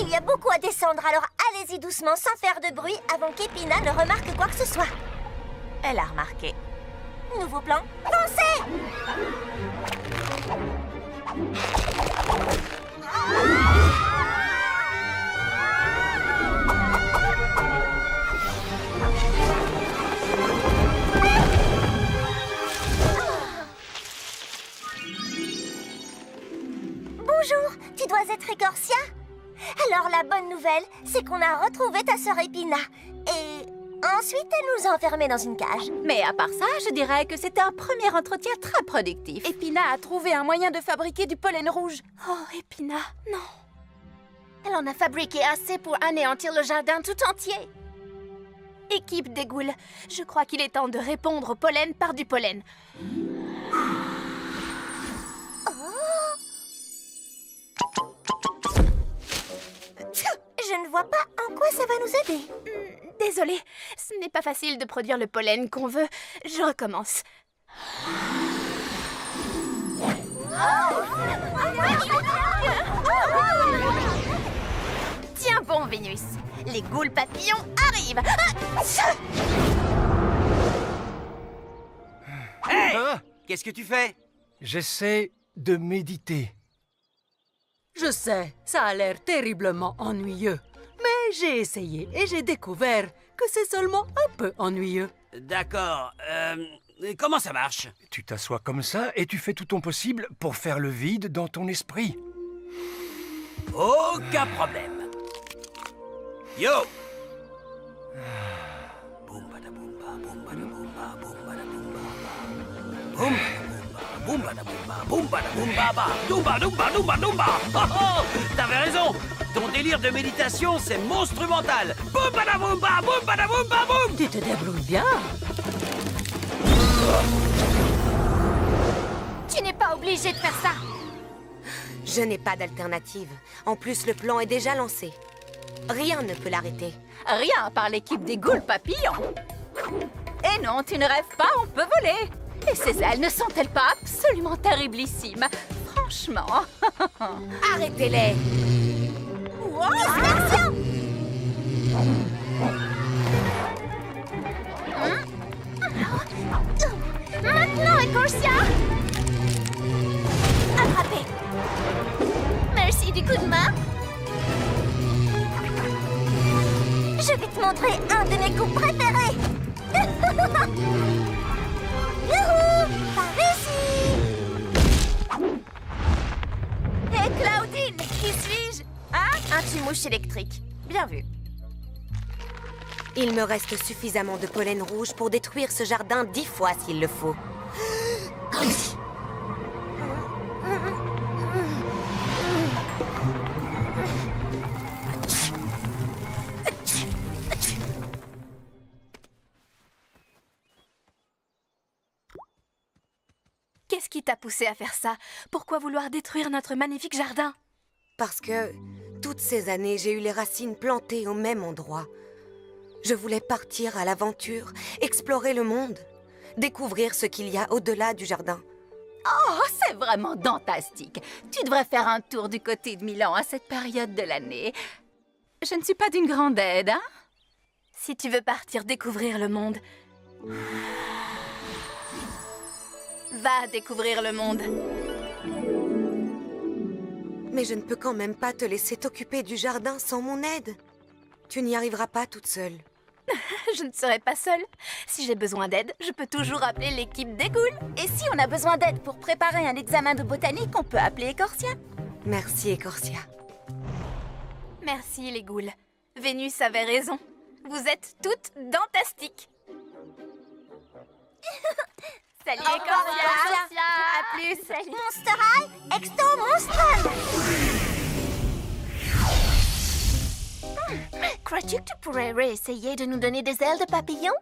Il y a beaucoup à descendre, alors allez-y doucement sans faire de bruit avant qu'Epina ne remarque quoi que ce soit. Elle a remarqué. Nouveau plan, lancez! Bonjour, tu dois être Écorcia? Alors la bonne nouvelle, c'est qu'on a retrouvé ta sœur Epina. Et ensuite, elle nous a enfermés dans une cage. Mais à part ça, je dirais que c'était un premier entretien très productif. Epina a trouvé un moyen de fabriquer du pollen rouge. Oh, Epina, non. Elle en a fabriqué assez pour anéantir le jardin tout entier. Équipe des ghouls, je crois qu'il est temps de répondre au pollen par du pollen. Je ne vois pas en quoi ça va nous aider. Désolée, ce n'est pas facile de produire le pollen qu'on veut. Je recommence. Tiens bon, Vénus. Les ghouls papillons arrivent. Hey! Qu'est-ce que tu fais? J'essaie de méditer. Je sais, ça a l'air terriblement ennuyeux. Mais j'ai essayé et j'ai découvert que c'est seulement un peu ennuyeux. D'accord. Comment ça marche? Tu t'assois comme ça et tu fais tout ton possible pour faire le vide dans ton esprit. Aucun problème. Yo! Boum bada boum ba, boum bada boum ba, boum bada boum ba. Boum badaboumba, boum badaboumba, ba, doumba, doumba, doumba, doumba. Oh oh, t'avais raison. Ton délire de méditation, c'est monstrumental. Boum badaboumba, boum badaboumba, boum. Tu te débrouilles bien. Tu n'es pas obligé de faire ça. Je n'ai pas d'alternative. En plus, le plan est déjà lancé. Rien ne peut l'arrêter. Rien à part l'équipe des ghouls papillons. Et non, tu ne rêves pas, on peut voler. Et ces ailes ne sont-elles pas absolument terriblissimes? Franchement. Arrêtez-les. Wow, attention! Maintenant, Ecorcia! Attrapé. Merci du coup de main. Je vais te montrer un de mes coups préférés. Youhou! Par ici! Hé, Claudine, qui suis-je? Hein? Un tue-mouche électrique. Bien vu. Il me reste suffisamment de pollen rouge pour détruire ce jardin 10 fois s'il le faut. Qu'est-ce qui t'a poussé à faire ça? Pourquoi vouloir détruire notre magnifique jardin? Parce que toutes ces années, j'ai eu les racines plantées au même endroit. Je voulais partir à l'aventure, explorer le monde, découvrir ce qu'il y a au-delà du jardin. Oh, c'est vraiment fantastique. Tu devrais faire un tour du côté de Milan à cette période de l'année. Je ne suis pas d'une grande aide, hein? Si tu veux partir découvrir le monde, va découvrir le monde. Mais je ne peux quand même pas te laisser t'occuper du jardin sans mon aide. Tu n'y arriveras pas toute seule. Je ne serai pas seule. Si j'ai besoin d'aide, je peux toujours appeler l'équipe des ghouls. Et si on a besoin d'aide pour préparer un examen de botanique, on peut appeler Ecorcia. Merci, Ecorcia. Merci, les ghouls. Vénus avait raison. Vous êtes toutes fantastiques. Salut, Ecorcia. À plus. Salut. Monster High, Exto Monstrum! Crois-tu que tu pourrais réessayer de nous donner des ailes de papillon?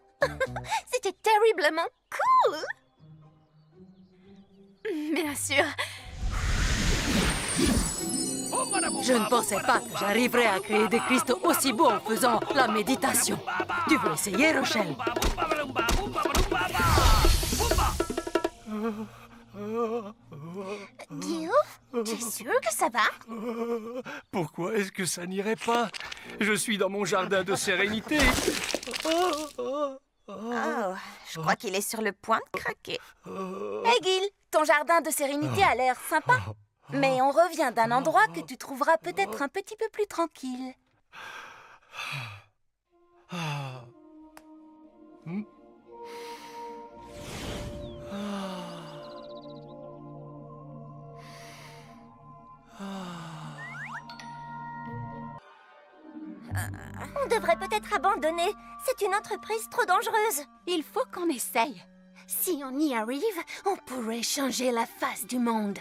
C'était terriblement cool! Bien sûr. Je ne pensais pas que j'arriverais à créer des cristaux aussi beaux en faisant la méditation. Tu veux essayer, Rochelle? Guillaume, tu es sûr que ça va? Pourquoi est-ce que ça n'irait pas? Je suis dans mon jardin de sérénité. Oh, je crois qu'il est sur le point de craquer. Hey Gil, ton jardin de sérénité a l'air sympa. Mais on revient d'un endroit que tu trouveras peut-être un petit peu plus tranquille. On devrait peut-être abandonner. C'est une entreprise trop dangereuse. Il faut qu'on essaye. Si on y arrive, on pourrait changer la face du monde.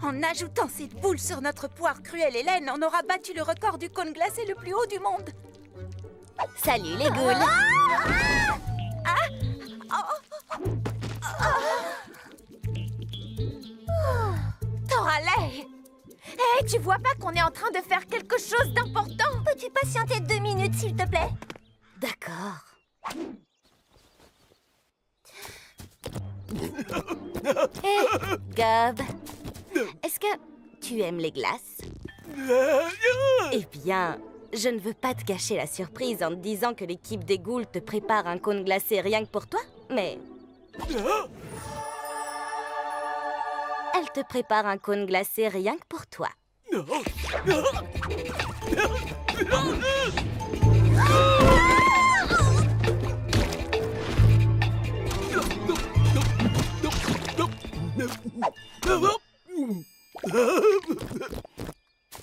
En ajoutant cette boule sur notre poire cruelle Hélène, on aura battu le record du cône glacé le plus haut du monde. Salut les ghouls. Toralei! Hé, tu vois pas qu'on est en train de faire quelque chose d'important? Peux-tu patienter 2 minutes, s'il te plaît? D'accord. Hé, Gob. Est-ce que tu aimes les glaces? Eh bien, je ne veux pas te gâcher la surprise en te disant que l'équipe des ghouls te prépare un cône glacé rien que pour toi, mais... Elle te prépare un cône glacé rien que pour toi.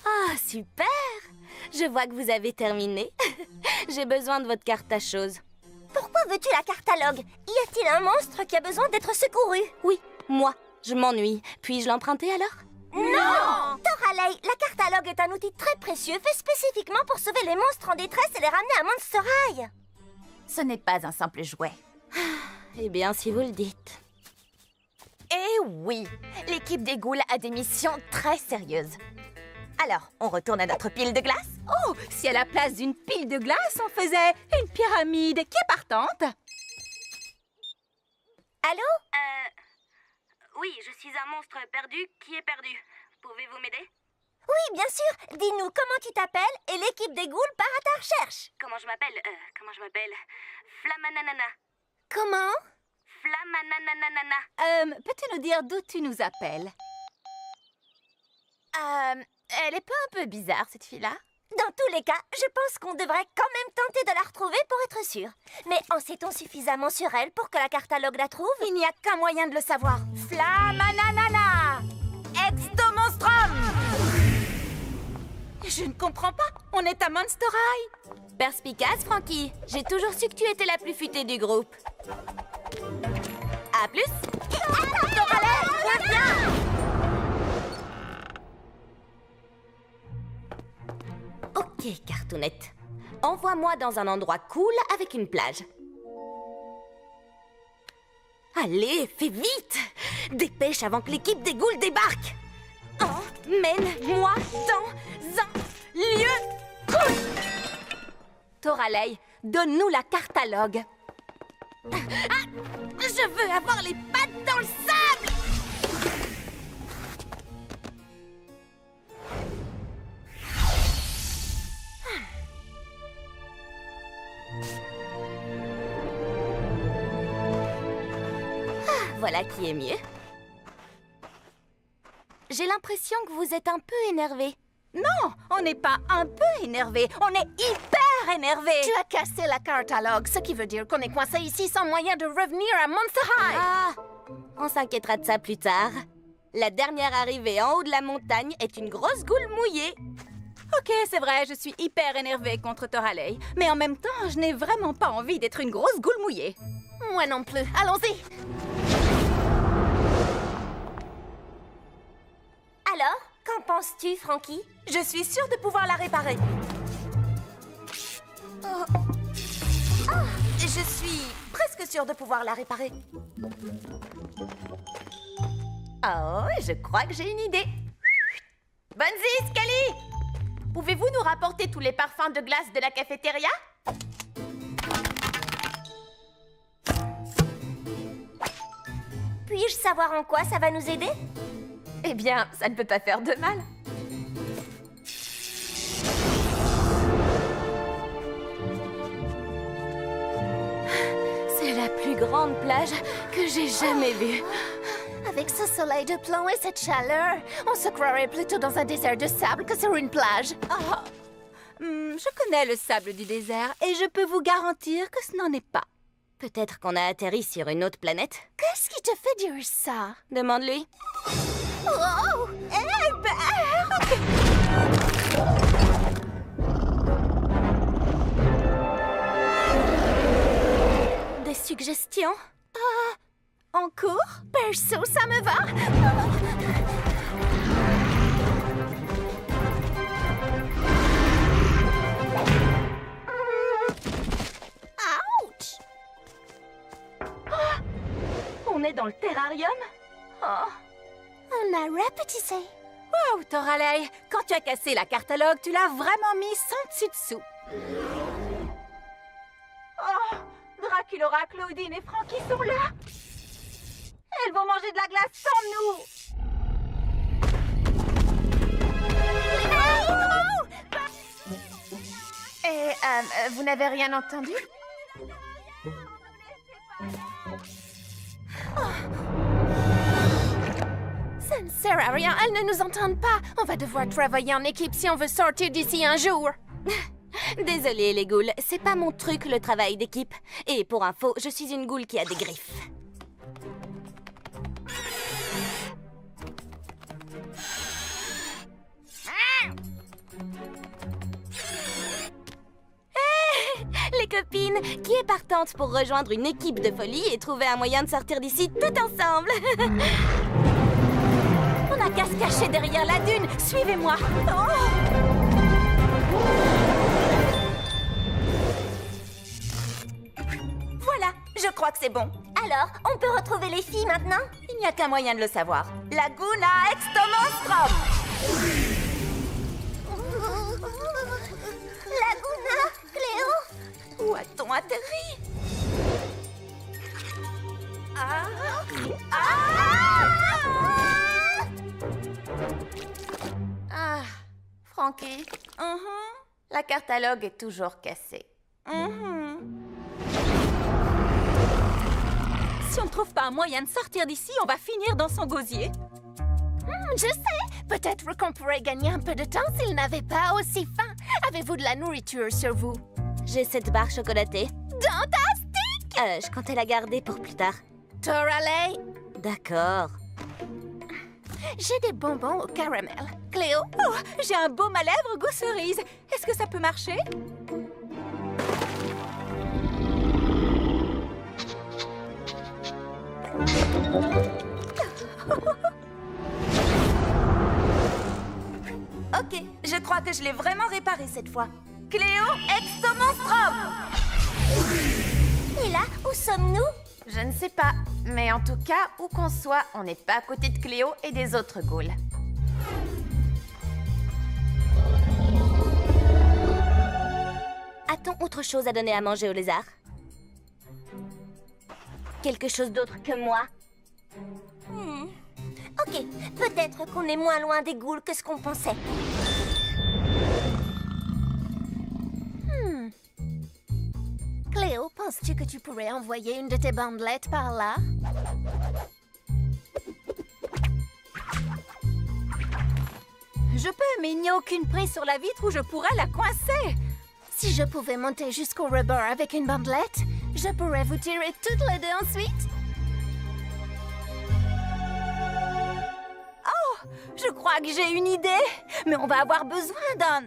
Ah, super! Je vois que vous avez terminé. J'ai besoin de votre carte à chose. Pourquoi veux-tu la catalogue? Y a-t-il un monstre qui a besoin d'être secouru? Oui, moi, je m'ennuie. Puis-je l'emprunter alors? Non! Toralei, la catalogue est un outil très précieux fait spécifiquement pour sauver les monstres en détresse et les ramener à Monster High. Ce n'est pas un simple jouet. Eh bien, si vous le dites. Eh oui, l'équipe des ghouls a des missions très sérieuses. Alors, on retourne à notre pile de glace? Oh, si à la place d'une pile de glace, on faisait une pyramide, qui est partante? Allô? Oui, je suis un monstre perdu qui est perdu. Pouvez-vous m'aider? Oui, bien sûr. Dis-nous comment tu t'appelles et l'équipe des ghouls part à ta recherche. Comment je m'appelle? Flamananana. Comment? Flamananana. Peux-tu nous dire d'où tu nous appelles? Elle est pas un peu bizarre, cette fille-là? Dans tous les cas, je pense qu'on devrait quand même tenter de la retrouver pour être sûr. Mais en sait-on suffisamment sur elle pour que la catalogue la trouve? Il n'y a qu'un moyen de le savoir. Flamananana! Extomonstrum! Je ne comprends pas. On est à Monster High. Perspicace, Frankie. J'ai toujours su que tu étais la plus futée du groupe. À plus! Ok, Cartoonette. Envoie-moi dans un endroit cool avec une plage. Allez, fais vite! Dépêche avant que l'équipe des ghouls débarque! Emmène-moi dans un lieu cool! Toralei, donne-nous la catalogue. Je veux avoir les pattes dans le sable! Voilà qui est mieux. J'ai l'impression que vous êtes un peu énervé. Non, on n'est pas un peu énervé, on est hyper énervé. Tu as cassé la catalogue, ce qui veut dire qu'on est coincé ici sans moyen de revenir à Monster High. Ah, on s'inquiétera de ça plus tard. La dernière arrivée en haut de la montagne est une grosse goule mouillée. Ok, c'est vrai, je suis hyper énervée contre Toralei. Mais en même temps, je n'ai vraiment pas envie d'être une grosse goule mouillée. Moi non plus. Allons-y. Alors, qu'en penses-tu, Frankie? Je suis sûre de pouvoir la réparer. Je suis presque sûre de pouvoir la réparer. Oh, je crois que j'ai une idée. Bonzi, Scully! Pouvez-vous nous rapporter tous les parfums de glace de la cafétéria? Puis-je savoir en quoi ça va nous aider? Eh bien, ça ne peut pas faire de mal. C'est la plus grande plage que j'ai jamais vue. Avec ce soleil de plomb et cette chaleur, on se croirait plutôt dans un désert de sable que sur une plage. Je connais le sable du désert et je peux vous garantir que ce n'en est pas. Peut-être qu'on a atterri sur une autre planète. Qu'est-ce qui te fait dire ça? Demande-lui. Oh! Des suggestions? En cours? Perso, ça me va! Ouch! On est dans le terrarium? On a rapetissé. Wow, Toralei, quand tu as cassé la catalogue, tu l'as vraiment mis sans dessus-dessous. Oh, Draculaura, Claudine et Frankie sont là. Elles vont manger de la glace sans nous. Et vous n'avez rien entendu? Ça ne sert à rien, elles ne nous entendent pas. On va devoir travailler en équipe si on veut sortir d'ici un jour. Désolée, les ghouls, c'est pas mon truc le travail d'équipe. Et pour info, je suis une ghoul qui a des griffes. Les copines. Qui est partante pour rejoindre une équipe de folie et trouver un moyen de sortir d'ici tout ensemble? On n'a qu'à se cacher derrière la dune. Suivez-moi. Voilà, je crois que c'est bon. Alors, on peut retrouver les filles maintenant? Il n'y a qu'un moyen de le savoir. Laguna Extomonstrum! Laguna, Cléo? Où a-t-on atterri? Ah, Frankie. La cartalogue est toujours cassée. Si on ne trouve pas un moyen de sortir d'ici, on va finir dans son gosier. Je sais. Peut-être qu'on pourrait gagner un peu de temps s'il n'avait pas aussi faim. Avez-vous de la nourriture sur vous? J'ai cette barre chocolatée. Fantastique! Je comptais la garder pour plus tard. Toralei, D'accord. j'ai des bonbons au caramel. Cléo, oh, j'ai un baume à lèvres goût cerise. Est-ce que ça peut marcher? Ok, je crois que je l'ai vraiment réparé cette fois. Cléo Extomonstrum! Et là, où sommes-nous? Je ne sais pas, mais en tout cas, où qu'on soit, on n'est pas à côté de Cléo et des autres ghouls. A-t-on autre chose à donner à manger aux lézards? Quelque chose d'autre que moi? Ok, peut-être qu'on est moins loin des ghouls que ce qu'on pensait. Cléo, penses-tu que tu pourrais envoyer une de tes bandelettes par là? Je peux, mais il n'y a aucune prise sur la vitre où je pourrais la coincer. Si je pouvais monter jusqu'au rebord avec une bandelette, je pourrais vous tirer toutes les deux ensuite. Oh, je crois que j'ai une idée. Mais on va avoir besoin d'un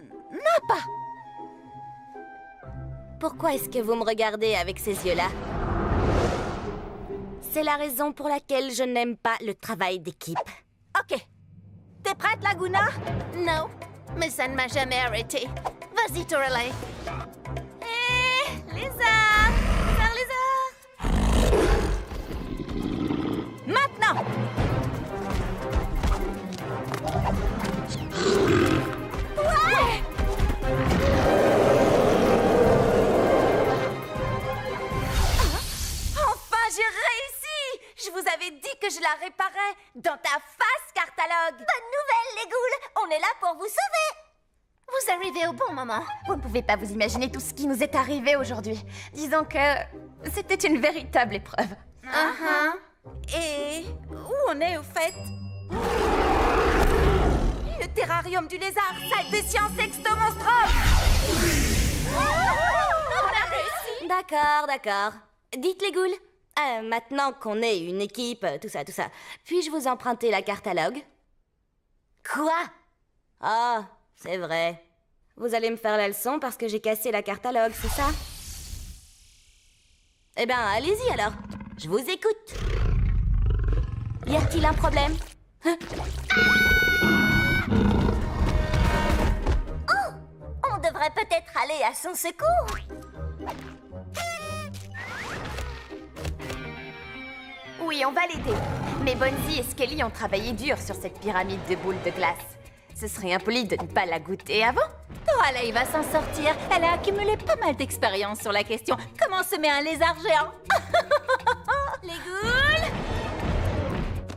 appât. Pourquoi est-ce que vous me regardez avec ces yeux-là? C'est la raison pour laquelle je n'aime pas le travail d'équipe. Ok. T'es prête, Laguna? Non, mais ça ne m'a jamais arrêté. Vas-y, Toralei. Lézard! Lézard! Maintenant! Ouais! Enfin, j'ai réussi! Je vous avais dit que je la réparais. Dans ta face, cartalogue! Bonne nouvelle, les ghouls! On est là pour vous sauver! Vous arrivez au bon moment. Vous ne pouvez pas vous imaginer tout ce qui nous est arrivé aujourd'hui. Disons que c'était une véritable épreuve. Et où on est, au fait? Le terrarium du lézard, salle des sciences Extomonstrum! On a réussi. D'accord. Dites les ghouls, maintenant qu'on est une équipe, tout ça, puis-je vous emprunter la cartalogue? Quoi? Ah, c'est vrai. Vous allez me faire la leçon parce que j'ai cassé la cartalogue, c'est ça? Eh ben, allez-y alors. Je vous écoute. Y a-t-il un problème? On devrait peut-être aller à son secours. Oui, on va l'aider. Mais Bonzi et Skelly ont travaillé dur sur cette pyramide de boules de glace. Ce serait impoli de ne pas la goûter avant. Toralei va s'en sortir. Elle a accumulé pas mal d'expérience sur la question. Comment se met un lézard géant? Les ghouls!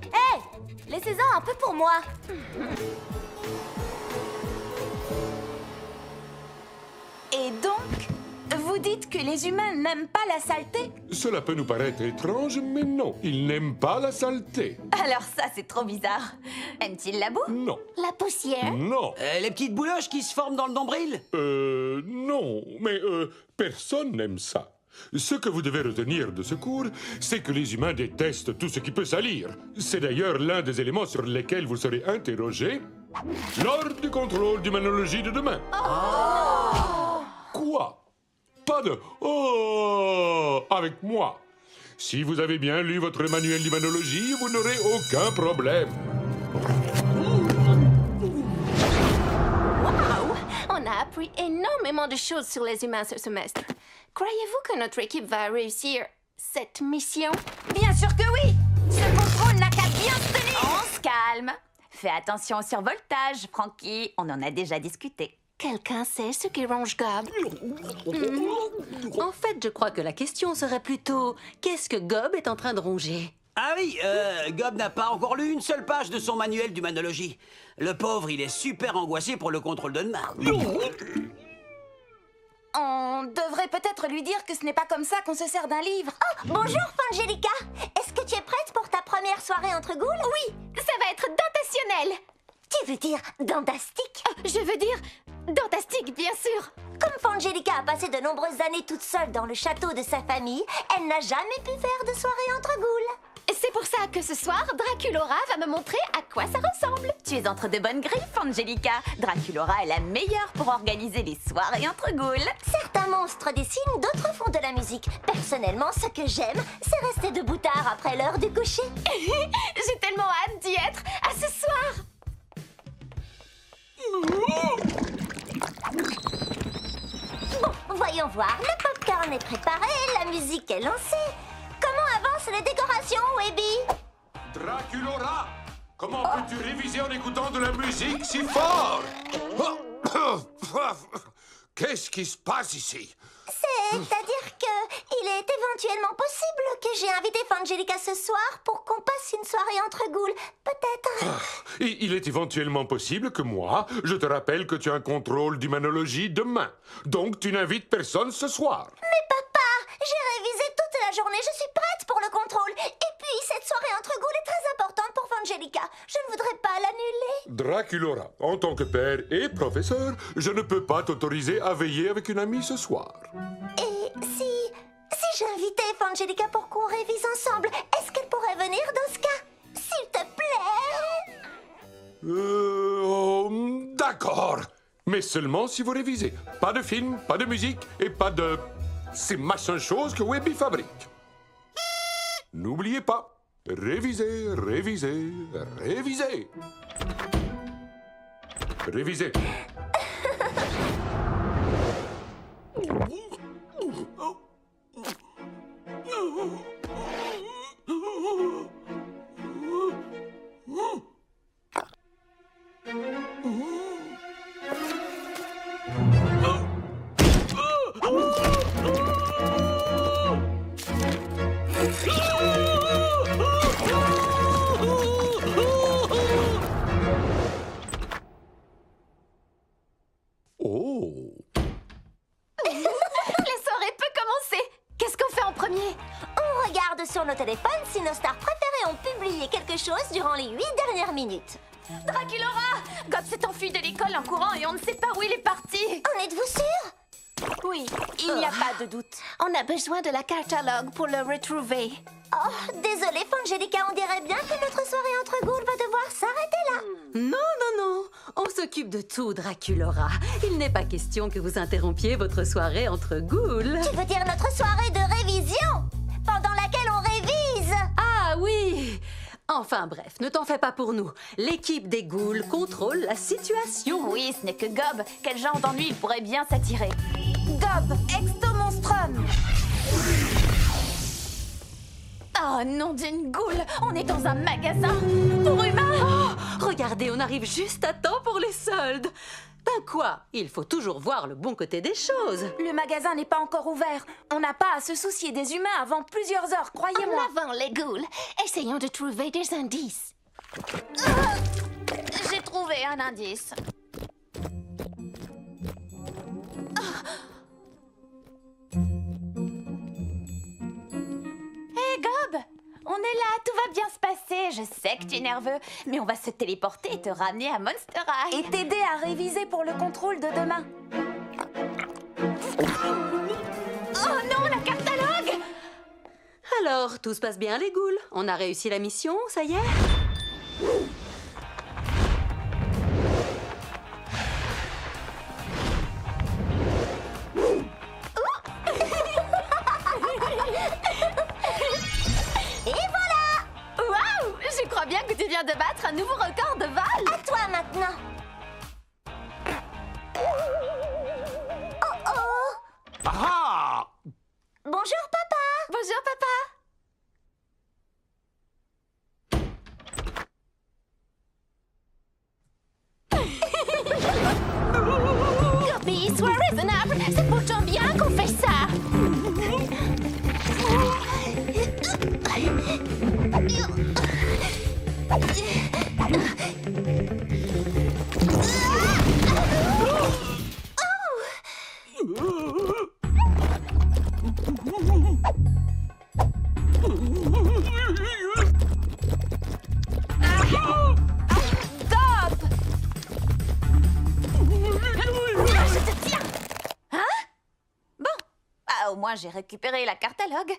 Hé! Laissez-en un peu pour moi. Et donc, vous dites que les humains n'aiment pas la saleté? Cela peut nous paraître étrange, mais non, ils n'aiment pas la saleté. Alors ça, c'est trop bizarre. Aiment-ils la boue? Non. La poussière? Non. Les petites bouloches qui se forment dans le nombril? Non, mais personne n'aime ça. Ce que vous devez retenir de ce cours, c'est que les humains détestent tout ce qui peut salir. C'est d'ailleurs l'un des éléments sur lesquels vous serez interrogé lors du contrôle d'humanologie de demain. Quoi? pas de « Oh » avec moi. Si vous avez bien lu votre manuel d'humanologie, vous n'aurez aucun problème. Waouh! On a appris énormément de choses sur les humains ce semestre. Croyez-vous que notre équipe va réussir cette mission? Bien sûr que oui! Ce contrôle n'a qu'à bien se tenir! On se calme. Fais attention au survoltage, Frankie. On en a déjà discuté. Quelqu'un sait ce qui ronge Gob? En fait, je crois que la question serait plutôt qu'est-ce que Gob est en train de ronger? Ah oui, Gob n'a pas encore lu une seule page de son manuel d'humanologie. Le pauvre, il est super angoissé pour le contrôle de demain. On devrait peut-être lui dire que ce n'est pas comme ça qu'on se sert d'un livre. Oh, bonjour, Fangelica. Est-ce que tu es prête pour ta première soirée entre ghouls? Oui, ça va être dentationnel. Tu veux dire dandastique? Je veux dire dentastique, bien sûr. Comme Fangelica a passé de nombreuses années toute seule dans le château de sa famille, elle n'a jamais pu faire de soirée entre ghouls. C'est pour ça que ce soir, Draculora va me montrer à quoi ça ressemble. Tu es entre de bonnes griffes, Angelica. Draculora est la meilleure pour organiser les soirées entre ghouls. Certains monstres dessinent, d'autres font de la musique. Personnellement, ce que j'aime, c'est rester debout tard après l'heure du coucher. J'ai tellement hâte d'y être. À ce soir. Bon, voyons voir. Le popcorn est préparé, la musique est lancée. Comment avancent les décorations, Webby? Draculora, comment peux-tu réviser en écoutant de la musique si fort? Qu'est-ce qui se passe ici? C'est-à-dire que il est éventuellement possible que j'ai invité Fangelica ce soir pour qu'on passe une soirée entre ghouls. Peut-être. Il est éventuellement possible que moi, je te rappelle que tu as un contrôle d'humanologie demain. Donc tu n'invites personne ce soir. Mais papa, j'ai révisé toute la journée, je suis prête pour le contrôle. Et puis, cette soirée entre ghouls est très importante pour Fangelica. Je ne voudrais pas l'annuler. Draculora, en tant que père et professeur, je ne peux pas t'autoriser à veiller avec une amie ce soir. Et si j'invitais Fangelica pour qu'on révise ensemble, est-ce qu'elle pourrait venir dans ce cas? S'il te plaît. D'accord. Mais seulement si vous révisez. Pas de film, pas de musique et pas de... ces machins choses que Webby fabrique. N'oubliez pas, révisez, révisez, révisez. Révisez. On regarde sur nos téléphones si nos stars préférées ont publié quelque chose durant les 8 dernières minutes. Draculora! Gob s'est enfui de l'école en courant et on ne sait pas où il est parti. En êtes-vous sûr? Oui, il n'y a pas de doute. On a besoin de la catalogue pour le retrouver. Oh, désolée, Fangelica, on dirait bien que notre soirée entre ghouls va devoir s'arrêter là. Non, non, non. On s'occupe de tout, Draculora. Il n'est pas question que vous interrompiez votre soirée entre ghouls. Tu veux dire notre soirée de révision? Pendant laquelle on révise? Ah oui! Enfin bref, ne t'en fais pas pour nous. L'équipe des ghouls contrôle la situation. Oui, ce n'est que Gob. Quel genre d'ennui il pourrait bien s'attirer? Gob, exto-monstrum! Oh, nom d'une goule! On est dans un magasin pour humains! Oh, regardez, on arrive juste à temps pour les soldes. Ben quoi? Il faut toujours voir le bon côté des choses. Le magasin n'est pas encore ouvert. On n'a pas à se soucier des humains avant plusieurs heures, croyez-moi. En avant, les ghouls. Essayons de trouver des indices. J'ai trouvé un indice. Hé, Gob! On est là, tout va bien se passer. Je sais que tu es nerveux, mais on va se téléporter et te ramener à Monster High. Et t'aider à réviser pour le contrôle de demain. Oh non, la catalogue! Alors, tout se passe bien, les ghouls? On a réussi la mission, ça y est? viens de battre un nouveau record de vol. À toi maintenant. Oh oh. Ah! Bonjour papa. Bonjour, papa. Gobi, sois raisonnable. C'est pourtant bien qu'on fait ça. Au moins, j'ai récupéré la catalogue.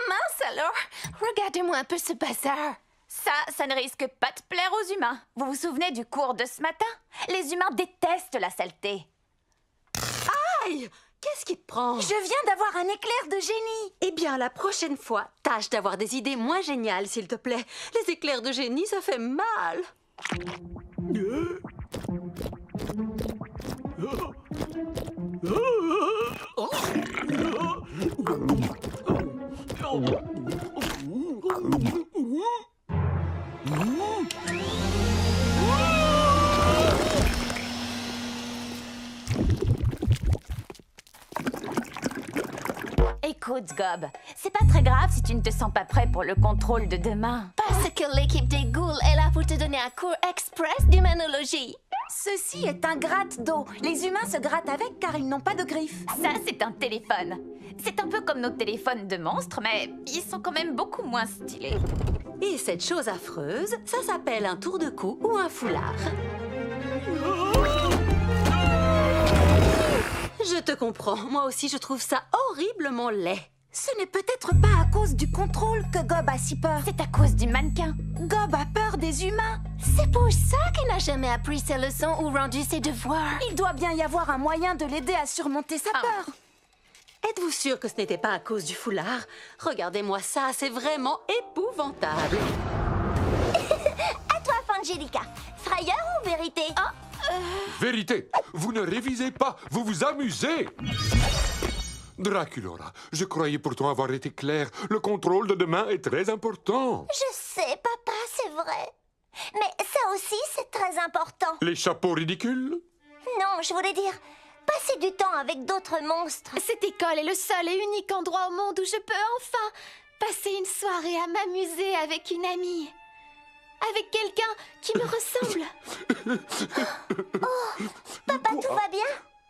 Mince alors, regardez-moi un peu ce bazar. Ça ne risque pas de plaire aux humains. Vous vous souvenez du cours de ce matin? Les humains détestent la saleté. Aïe! Qu'est-ce qui te prend? Je viens d'avoir un éclair de génie. Eh bien, la prochaine fois, tâche d'avoir des idées moins géniales, s'il te plaît. Les éclairs de génie, ça fait mal. Écoute, Gob, c'est pas très grave si tu ne te sens pas prêt pour le contrôle de demain. Parce que l'équipe des ghouls est là pour te donner un cours express d'humanologie. Ceci est un gratte-d'eau. Les humains se grattent avec car ils n'ont pas de griffes. Ça, c'est un téléphone. C'est un peu comme nos téléphones de monstres, mais ils sont quand même beaucoup moins stylés. Et cette chose affreuse, ça s'appelle un tour de cou ou un foulard. Je te comprends. Moi aussi, je trouve ça horriblement laid. Ce n'est peut-être pas à cause du contrôle que Gob a si peur. C'est à cause du mannequin. Gob a peur des humains. C'est pour ça qu'il n'a jamais appris ses leçons ou rendu ses devoirs. Il doit bien y avoir un moyen de l'aider à surmonter sa peur. Êtes-vous sûr que ce n'était pas à cause du foulard? Regardez-moi ça, c'est vraiment épouvantable. À toi, Fangelica. Frayeur ou vérité? Vérité, vous ne révisez pas, vous vous amusez. Draculaura, je croyais pourtant avoir été clair. Le contrôle de demain est très important. Je sais, papa, c'est vrai. Mais ça aussi, c'est très important. Les chapeaux ridicules? Non, je voulais dire, passer du temps avec d'autres monstres. Cette école est le seul et unique endroit au monde où je peux enfin passer une soirée à m'amuser avec une amie. Avec quelqu'un qui me ressemble. Oh, papa, tout va bien?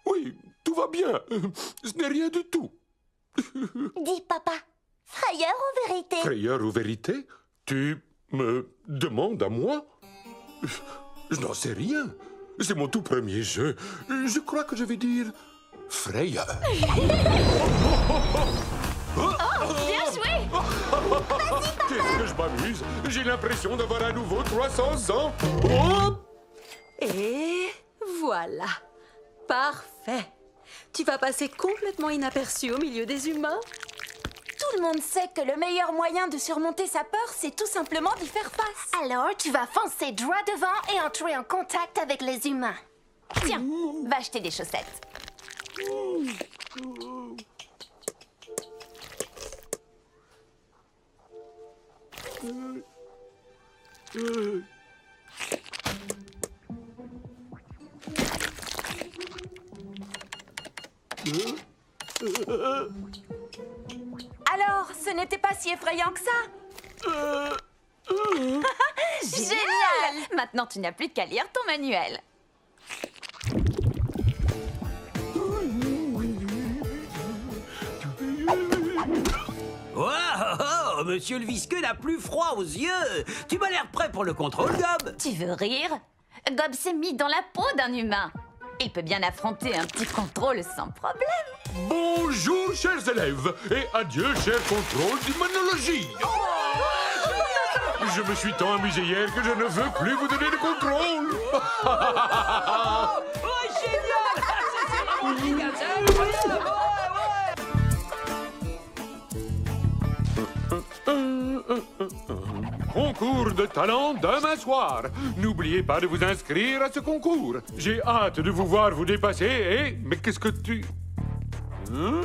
Oui, tout va bien. Ce n'est rien du tout. Dis, papa, frayeur ou vérité? Frayeur ou vérité? Tu me demandes à moi? Je n'en sais rien. C'est mon tout premier jeu. Je crois que je vais dire frayeur. Bien joué! Qu'est-ce que je m'amuse! J'ai l'impression d'avoir à nouveau 300 ans. Oh! Et voilà. Parfait. Tu vas passer complètement inaperçu au milieu des humains. Tout le monde sait que le meilleur moyen de surmonter sa peur, c'est tout simplement d'y faire face. Alors, tu vas foncer droit devant et entrer en contact avec les humains. Tiens, va acheter des chaussettes. Alors, ce n'était pas si effrayant que ça. Génial! Maintenant, tu n'as plus qu'à lire ton manuel. Oh, monsieur le visqueux n'a plus froid aux yeux. Tu m'as l'air prêt pour le contrôle, Gob. Tu veux rire? Gob s'est mis dans la peau d'un humain. Il peut bien affronter un petit contrôle sans problème. Bonjour, chers élèves, et adieu, cher contrôle d'humanologie. Je me suis tant amusé hier que je ne veux plus vous donner de contrôle. Oh, génial! C'est vraiment génial, ça. Concours de talent demain soir. N'oubliez pas de vous inscrire à ce concours. J'ai hâte de vous voir vous dépasser et... Mais qu'est-ce que tu... Hein?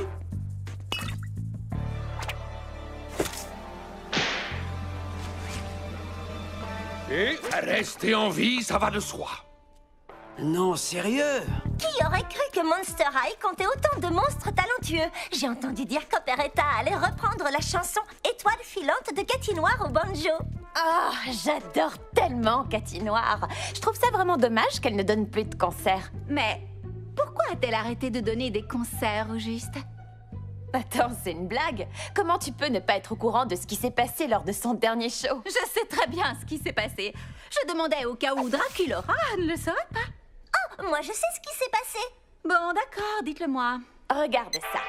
Et rester en vie, ça va de soi. Non, sérieux? Qui aurait cru que Monster High comptait autant de monstres talentueux? J'ai entendu dire qu'Operetta allait reprendre la chanson Étoile filante de Cathy Noir au banjo. Oh, j'adore tellement Cathy Noir. Je trouve ça vraiment dommage qu'elle ne donne plus de concerts. Mais pourquoi a-t-elle arrêté de donner des concerts au juste? Attends, c'est une blague. Comment tu peux ne pas être au courant de ce qui s'est passé lors de son dernier show? Je sais très bien ce qui s'est passé. Je demandais au cas où Draculaura ne le saurait pas. Oh, moi je sais ce qui s'est passé. Bon, d'accord, dites-le-moi. Regarde ça.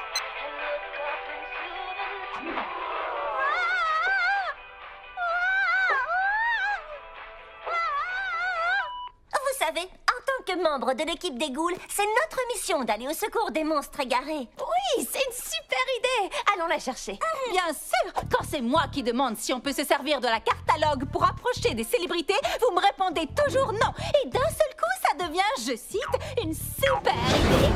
Vous savez, en tant que membre de l'équipe des ghouls, c'est notre mission d'aller au secours des monstres égarés. Oui, c'est une super idée. Allons la chercher. Bien sûr, quand c'est moi qui demande si on peut se servir de la catalogue pour approcher des célébrités, vous me répondez toujours non. Et d'un seul coup, ça devient, je cite, une super idée.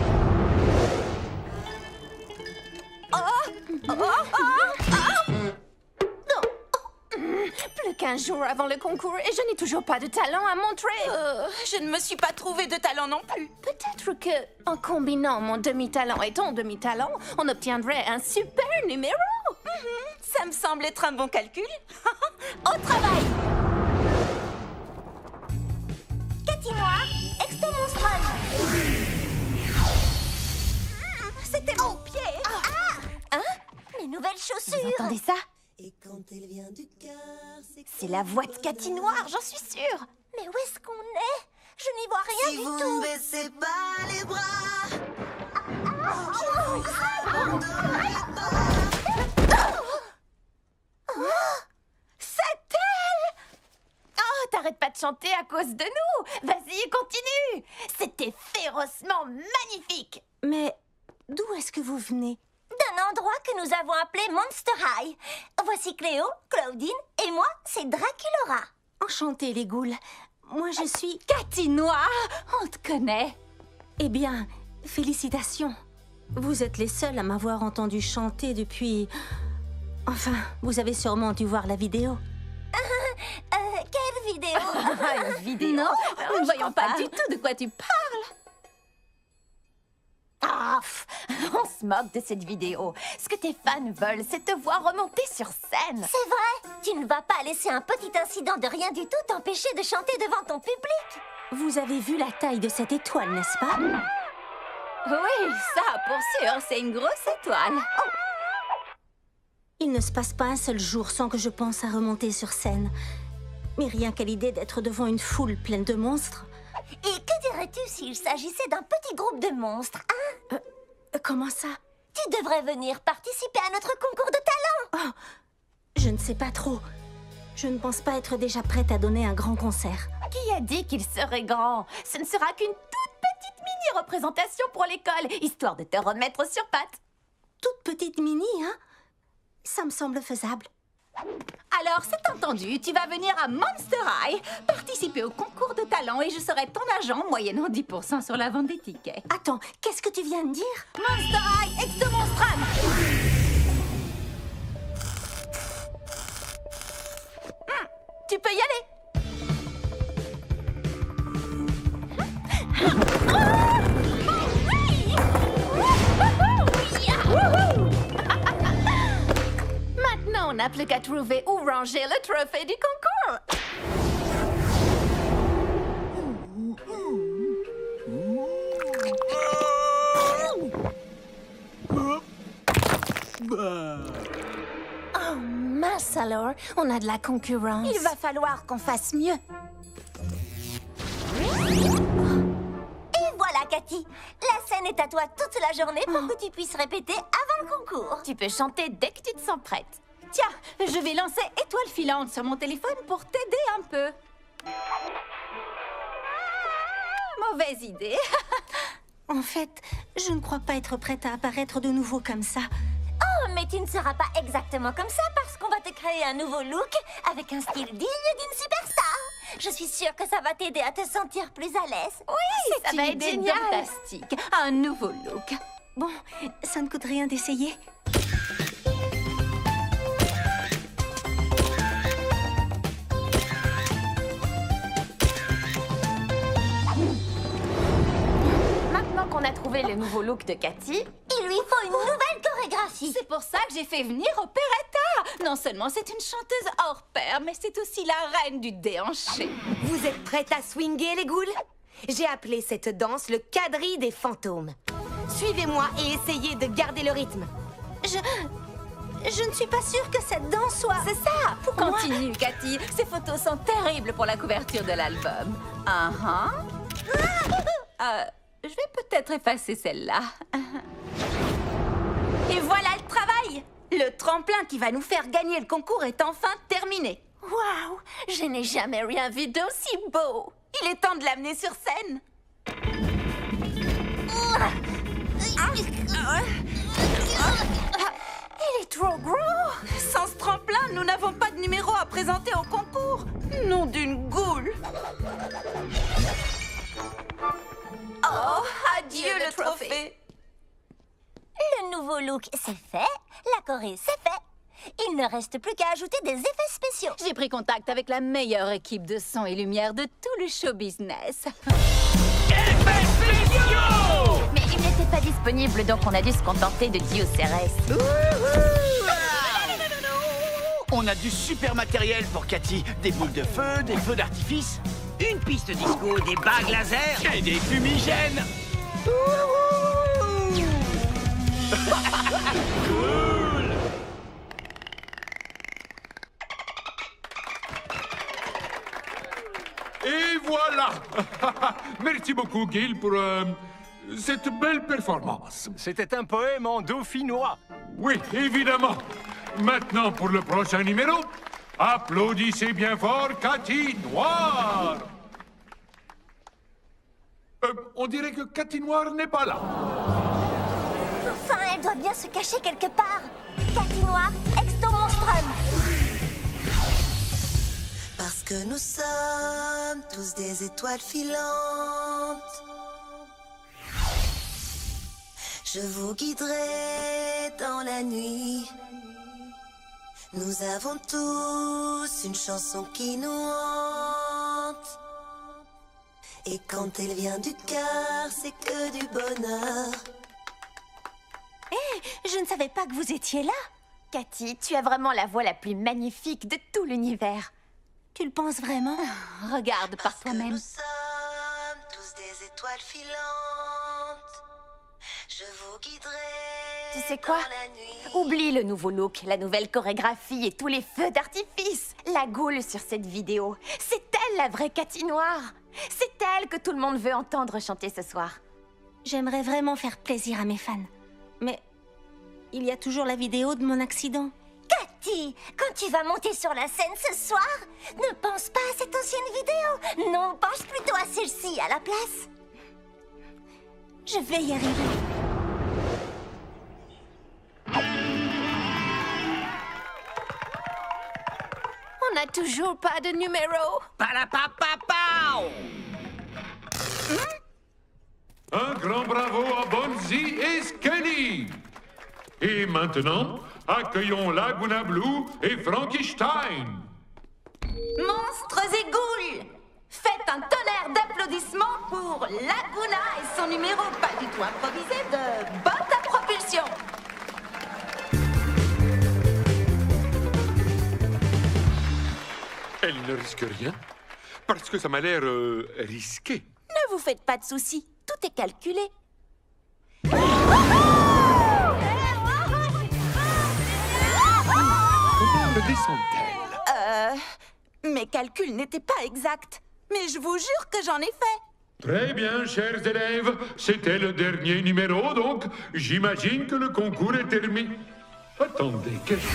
Plus qu'un jour avant le concours et je n'ai toujours pas de talent à montrer. Je ne me suis pas trouvé de talent non plus. Peut-être que, en combinant mon demi-talent et ton demi-talent, on obtiendrait un super numéro. Ça me semble être un bon calcul. Au travail! Cathy Noir, Extomonstrum. C'était mon pied. Hein? Mes nouvelles chaussures. Vous entendez ça? Et quand elle vient du cœur, C'est la voix de Cathy Noir, j'en suis sûre. Mais où est-ce qu'on est? Je n'y vois rien si du vous tout. ne baissez pas les bras, C'est elle! Oh, t'arrêtes pas de chanter à cause de nous! Vas-y, continue! C'était férocement magnifique! Mais d'où est-ce que vous venez? D'un endroit que nous avons appelé Monster High. Voici Cléo, Claudine et moi, c'est Draculaura. Enchantée, les ghouls. Moi, je suis... Cathy Noir, on te connaît. Eh bien, félicitations. Vous êtes les seuls à m'avoir entendu chanter depuis... Enfin, vous avez sûrement dû voir la vidéo. Quelle vidéo? Une vidéo? Non, nous ne voyons pas du tout de quoi tu parles. Ah, on se moque de cette vidéo. Ce que tes fans veulent, c'est te voir remonter sur scène. C'est vrai? Tu ne vas pas laisser un petit incident de rien du tout t'empêcher de chanter devant ton public. Vous avez vu la taille de cette étoile, n'est-ce pas? Oui, ça, pour sûr, c'est une grosse étoile. Il ne se passe pas un seul jour sans que je pense à remonter sur scène. Mais rien qu'à l'idée d'être devant une foule pleine de monstres... Et que dirais-tu s'il s'agissait d'un petit groupe de monstres, hein? Comment ça? Tu devrais venir participer à notre concours de talent. Oh, je ne sais pas trop. Je ne pense pas être déjà prête à donner un grand concert. Qui a dit qu'il serait grand? Ce ne sera qu'une toute petite mini-représentation pour l'école, histoire de te remettre sur pattes. Toute petite mini, hein? Ça me semble faisable. Alors, c'est entendu, tu vas venir à Monster High, participer au concours de talent et je serai ton agent moyennant 10% sur la vente des tickets. Attends, qu'est-ce que tu viens de dire? Monster High, Extomonstrum! Tu peux y aller. Maintenant, on n'a plus qu'à trouver où ranger le trophée du concours. Oh mince alors, on a de la concurrence. Il va falloir qu'on fasse mieux. Et voilà, Cathy. La scène est à toi toute la journée pour que tu puisses répéter avant le concours. Tu peux chanter dès que tu te sens prête. Tiens, je vais lancer Étoile filante sur mon téléphone pour t'aider un peu. Mauvaise idée. En fait, je ne crois pas être prête à apparaître de nouveau comme ça. Oh, mais tu ne seras pas exactement comme ça parce qu'on va te créé un nouveau look avec un style digne d'une superstar. Je suis sûre que ça va t'aider à te sentir plus à l'aise. Oui, ça c'est va une être idée génial. fantastique. Un nouveau look. Bon, ça ne coûte rien d'essayer. Maintenant qu'on a trouvé le nouveau look de Cathy, il lui faut une nouvelle chorégraphie. C'est pour ça que j'ai fait venir Opéretta. Non seulement c'est une chanteuse hors pair, mais c'est aussi la reine du déhanché. Vous êtes prêtes à swinger, les ghouls? J'ai appelé cette danse le quadrille des fantômes. Suivez-moi et essayez de garder le rythme. Je ne suis pas sûre que cette danse soit... C'est ça. Continue, Cathy. Ces photos sont terribles pour la couverture de l'album. Je vais peut-être effacer celle-là. Et voilà le travail! Le tremplin qui va nous faire gagner le concours est enfin terminé. Waouh! Je n'ai jamais rien vu d'aussi beau. Il est temps de l'amener sur scène. Il est trop gros. Sans ce tremplin, nous n'avons pas de numéro à présenter au concours. Nom d'une goule. Oh, adieu le trophée. Le nouveau look, c'est fait. La choré, c'est fait. Il ne reste plus qu'à ajouter des effets spéciaux. J'ai pris contact avec la meilleure équipe de son et lumière de tout le show business. Mais il n'était pas disponible, donc on a dû se contenter de Dio Ceres. On a du super matériel pour Cathy. Des boules de feu, des feux d'artifice. Une piste disco, des bagues laser Et des fumigènes. Cool. Et voilà. Merci beaucoup, Gil, pour cette belle performance. C'était un poème en dauphinois. Oui, évidemment. Maintenant, pour le prochain numéro, applaudissez bien fort Cathy Noir. On dirait que Cathy Noir n'est pas là. Enfin, elle doit bien se cacher quelque part. Cathy Noir, Exto Monstrum. Parce que nous sommes tous des étoiles filantes. Je vous guiderai dans la nuit. Nous avons tous une chanson qui nous hante. Et quand elle vient du cœur, c'est que du bonheur. Je ne savais pas que vous étiez là. Cathy, tu as vraiment la voix la plus magnifique de tout l'univers. Tu le penses vraiment? Regarde par toi-même. Nous sommes tous des étoiles filantes. Je vous guiderai. Tu sais quoi? Oublie le nouveau look, la nouvelle chorégraphie et tous les feux d'artifice. La goule sur cette vidéo, c'est elle la vraie Cathy Noir. C'est elle que tout le monde veut entendre chanter ce soir. J'aimerais vraiment faire plaisir à mes fans. Mais il y a toujours la vidéo de mon accident. Cathy, quand tu vas monter sur la scène ce soir, ne pense pas à cette ancienne vidéo. Non, pense plutôt à celle-ci à la place. Je vais y arriver. on n'a toujours pas de numéro. Palapapapao! Un grand bravo à Bonzi et Skelly. Et maintenant, accueillons Laguna Blue et Frankenstein. Monstres et ghouls, faites un tonnerre d'applaudissements pour Laguna et son numéro pas du tout improvisé de botte à propulsion. Elle ne risque rien, parce que ça m'a l'air risqué. Ne vous faites pas de soucis, tout est calculé. Comment le descend-elle? Mes calculs n'étaient pas exacts, mais je vous jure que j'en ai fait. Très bien, chers élèves. C'était le dernier numéro, donc j'imagine que le concours est terminé. Attendez, qu'est-ce que...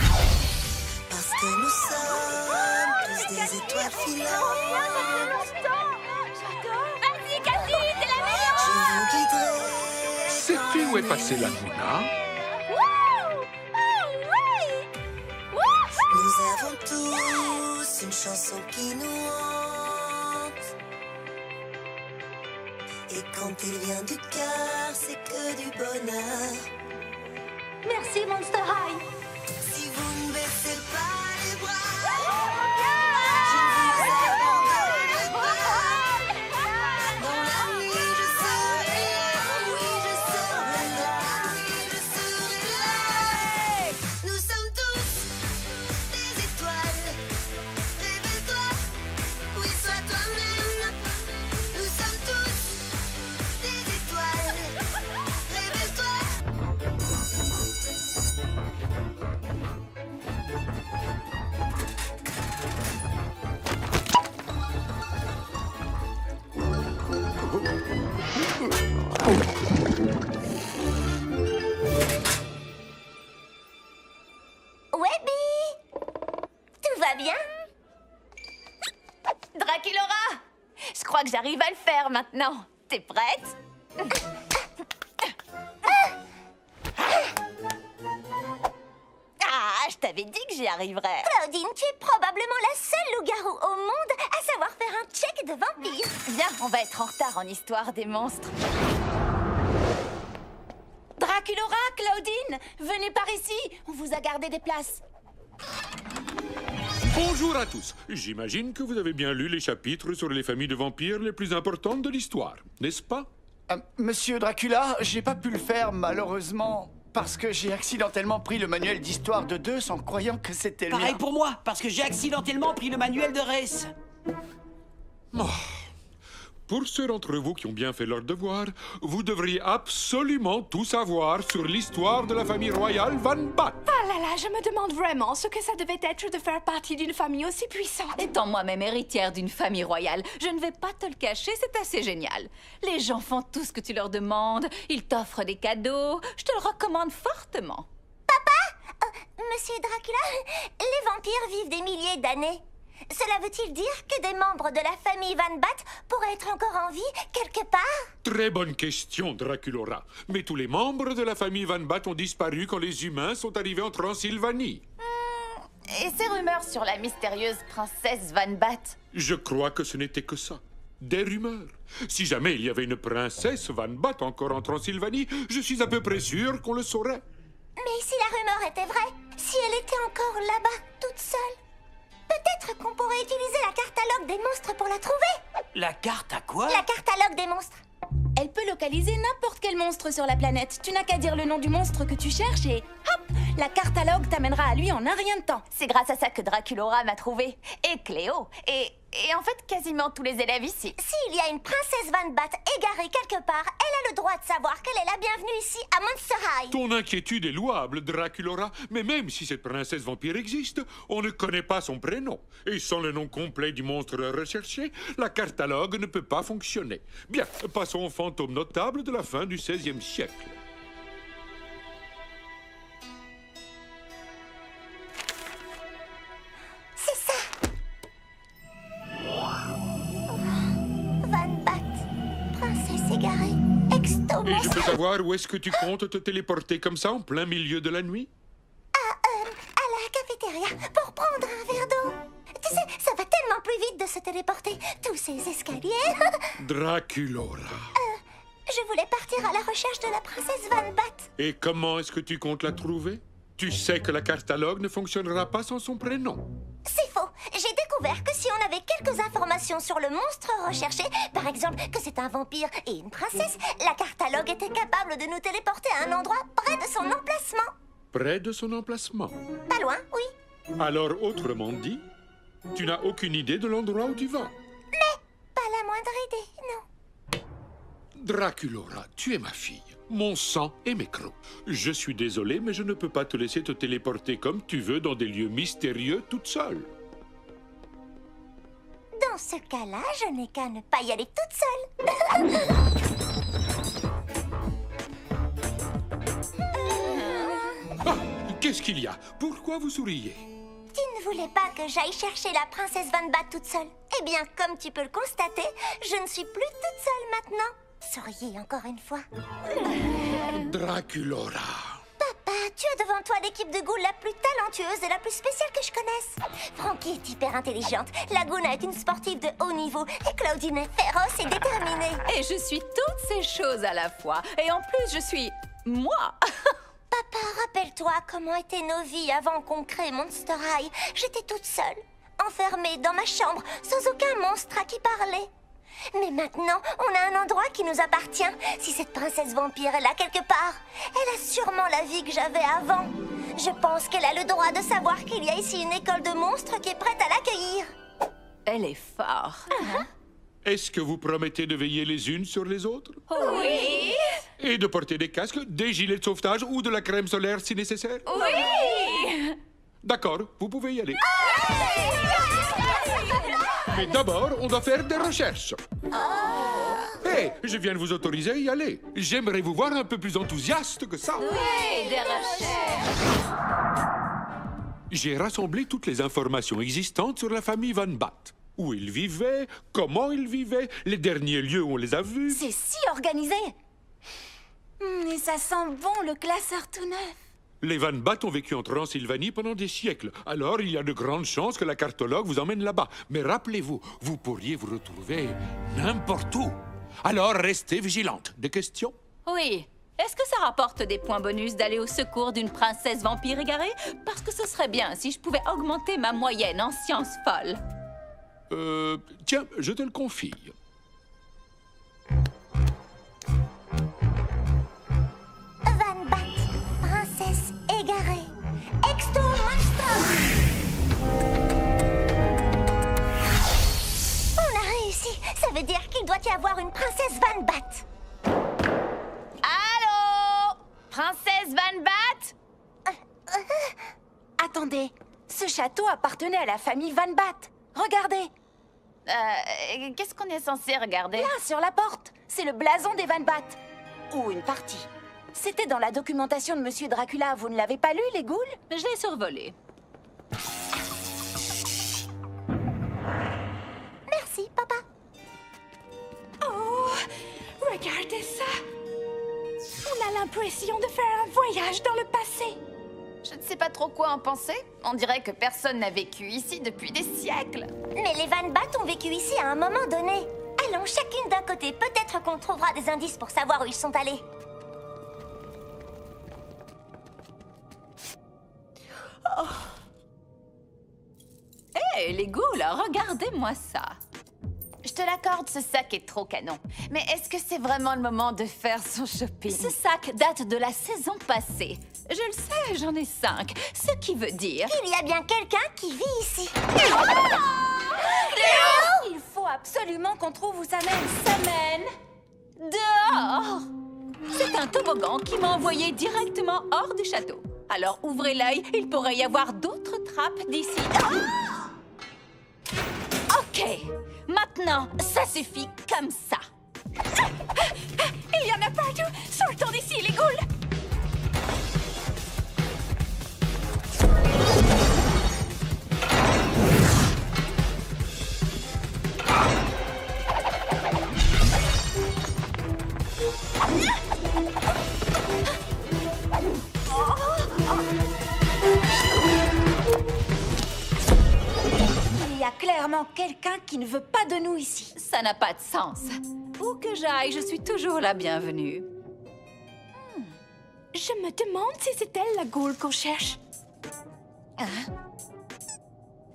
Parce que nous sommes tous des étoiles filantes. Vas-y, Cathy, t'es la meilleure. Je vous guiderai. Sais-tu où est passée Laguna? Nous avons tous une chanson qui nous hante. Et quand il vient du cœur, c'est que du bonheur. Merci, Monster High. Si vous ne baissez pas les bras, Draculaura! Je crois que j'arrive à le faire maintenant. T'es prête? Ah, je t'avais dit que j'y arriverais. Claudine, tu es probablement la seule loup-garou au monde à savoir faire un check de vampire. Viens, on va être en retard en histoire des monstres. Draculaura, Claudine, venez par ici. On vous a gardé des places. Bonjour à tous. J'imagine que vous avez bien lu les chapitres sur les familles de vampires les plus importantes de l'histoire, n'est-ce pas? Monsieur Dracula, j'ai pas pu le faire, malheureusement, parce que j'ai accidentellement pris le manuel d'histoire de Deus en croyant que c'était le mien. Pareil pour moi, parce que j'ai accidentellement pris le manuel de Race. Oh. Pour ceux d'entre vous qui ont bien fait leur devoir, vous devriez absolument tout savoir sur l'histoire de la famille royale Van Bat. Ah là là, je me demande vraiment ce que ça devait être de faire partie d'une famille aussi puissante. Étant moi-même héritière d'une famille royale, je ne vais pas te le cacher, c'est assez génial. Les gens font tout ce que tu leur demandes, ils t'offrent des cadeaux, je te le recommande fortement. Monsieur Dracula, les vampires vivent des milliers d'années. Cela veut-il dire que des membres de la famille Van Bat pourraient être encore en vie quelque part? Très bonne question, Draculaura. Mais tous les membres de la famille Van Bat ont disparu quand les humains sont arrivés en Transylvanie. Et ces rumeurs sur la mystérieuse princesse Van Bat? Je crois que ce n'était que ça. Des rumeurs. Si jamais il y avait une princesse Van Bat encore en Transylvanie, je suis à peu près sûr qu'on le saurait. Mais si la rumeur était vraie, si elle était encore là-bas, toute seule, peut-être qu'on pourrait utiliser la catalogue des monstres pour la trouver. La carte à quoi? La catalogue des monstres. Elle peut localiser n'importe quel monstre sur la planète. Tu n'as qu'à dire le nom du monstre que tu cherches et hop, la catalogue t'amènera à lui en un rien de temps. C'est grâce à ça que Draculaura m'a trouvé. Et Cléo. Et en fait, quasiment tous les élèves ici. S'il y a une princesse Van Bat égarée quelque part, elle a le droit de savoir qu'elle est la bienvenue ici à Monster High. Ton inquiétude est louable, Draculaura, mais même si cette princesse vampire existe, on ne connaît pas son prénom. Et sans le nom complet du monstre recherché, la catalogue ne peut pas fonctionner. Bien, passons aux fantômes notables de la fin du XVIe siècle. C'est ça. Van Bat, princesse égarée, exto Et je monstre. peux savoir où est-ce que tu comptes te téléporter comme ça en plein milieu de la nuit? À la cafétéria pour prendre un verre d'eau. Tu sais, ça va tellement plus vite de se téléporter. Tous ces escaliers. Draculaura. Je voulais partir à la recherche de la princesse Van Bat. Et comment est-ce que tu comptes la trouver? Tu sais que la catalogue ne fonctionnera pas sans son prénom. C'est faux. J'ai découvert que si on avait quelques informations sur le monstre recherché, par exemple que c'est un vampire et une princesse, la catalogue était capable de nous téléporter à un endroit près de son emplacement. Près de son emplacement. Pas loin, oui. Alors, autrement dit, tu n'as aucune idée de l'endroit où tu vas. Mais pas la moindre idée, non. Draculaura, tu es ma fille, mon sang et mes crocs. Je suis désolé, mais je ne peux pas te laisser te téléporter comme tu veux dans des lieux mystérieux toute seule. Dans ce cas-là, je n'ai qu'à ne pas y aller toute seule. Ah, qu'est-ce qu'il y a? Pourquoi vous souriez? Tu ne voulais pas que j'aille chercher la princesse Van Bat toute seule? Eh bien, comme tu peux le constater, je ne suis plus toute seule maintenant. Souriez encore une fois. Draculaura. Papa, tu as devant toi l'équipe de ghouls la plus talentueuse et la plus spéciale que je connaisse. Frankie est hyper intelligente, Laguna est une sportive de haut niveau et Claudine est féroce et déterminée. Et je suis toutes ces choses à la fois. Et en plus, je suis... moi. Papa, rappelle-toi comment étaient nos vies avant qu'on crée Monster High. J'étais toute seule, enfermée dans ma chambre, sans aucun monstre à qui parler. Mais maintenant, on a un endroit qui nous appartient. Si cette princesse vampire est là quelque part, elle a sûrement la vie que j'avais avant. Je pense qu'elle a le droit de savoir qu'il y a ici une école de monstres qui est prête à l'accueillir. Elle est forte. Est-ce que vous promettez de veiller les unes sur les autres? Oui. Et de porter des casques, des gilets de sauvetage ou de la crème solaire si nécessaire? Oui. D'accord, vous pouvez y aller. Mais d'abord, on doit faire des recherches. Hé, je viens de vous autoriser à y aller. J'aimerais vous voir un peu plus enthousiaste que ça. Oui, des recherches. J'ai rassemblé toutes les informations existantes sur la famille Van Bat. Où ils vivaient, comment ils vivaient, les derniers lieux où on les a vus. C'est si organisé. Et ça sent bon, le classeur tout neuf. Les Van Bat ont vécu en Transylvanie pendant des siècles. Alors, il y a de grandes chances que la cartologue vous emmène là-bas. Mais rappelez-vous, vous pourriez vous retrouver n'importe où. Alors, restez vigilante. Des questions? Oui. Est-ce que ça rapporte des points bonus d'aller au secours d'une princesse vampire égarée? Parce que ce serait bien si je pouvais augmenter ma moyenne en sciences folles. Tiens, je te le confie. Van Bat, princesse égarée. Exto Monster. On a réussi. Ça veut dire qu'il doit y avoir une princesse Van Bat. Allô? Princesse Van Bat? Attendez, ce château appartenait à la famille Van Bat. Regardez. Qu'est-ce qu'on est censé regarder? Là, sur la porte. C'est le blason des Van Bat. Ou une partie. C'était dans la documentation de Monsieur Dracula. Vous ne l'avez pas lu, les ghouls? Je l'ai survolé. Merci, papa. Oh, regardez ça. On a l'impression de faire un voyage dans le passé. Je ne sais pas trop quoi en penser. On dirait que personne n'a vécu ici depuis des siècles. Mais les Van Bat ont vécu ici à un moment donné. Allons chacune d'un côté. Peut-être qu'on trouvera des indices pour savoir où ils sont allés. Hé, les ghouls, regardez-moi ça. Je te l'accorde, ce sac est trop canon. Mais est-ce que c'est vraiment le moment de faire son shopping? Ce sac date de la saison passée. Je le sais, j'en ai 5. Ce qui veut dire... Il y a bien quelqu'un qui vit ici. Léo! Il faut absolument qu'on trouve où ça mène. Ça mène dehors. C'est un toboggan qui m'a envoyé directement hors du château. Alors ouvrez l'œil, il pourrait y avoir d'autres trappes d'ici. Ok, maintenant, ça suffit comme ça. Il y en a partout. Sortons d'ici, les ghouls. Il y a clairement quelqu'un qui ne veut pas de nous ici. Ça n'a pas de sens. Où que j'aille, je suis toujours la bienvenue. Je me demande si c'est elle la ghoul qu'on cherche.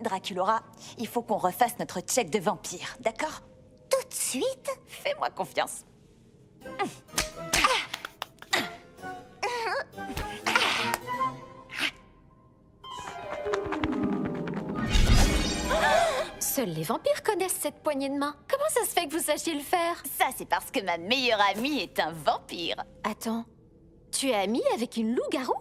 Draculora, il faut qu'on refasse notre check de vampire, d'accord? Tout de suite? Fais-moi confiance. Seuls les vampires connaissent cette poignée de main. Comment ça se fait que vous sachiez le faire? Ça, c'est parce que ma meilleure amie est un vampire. Attends, tu es amie avec une loup-garou?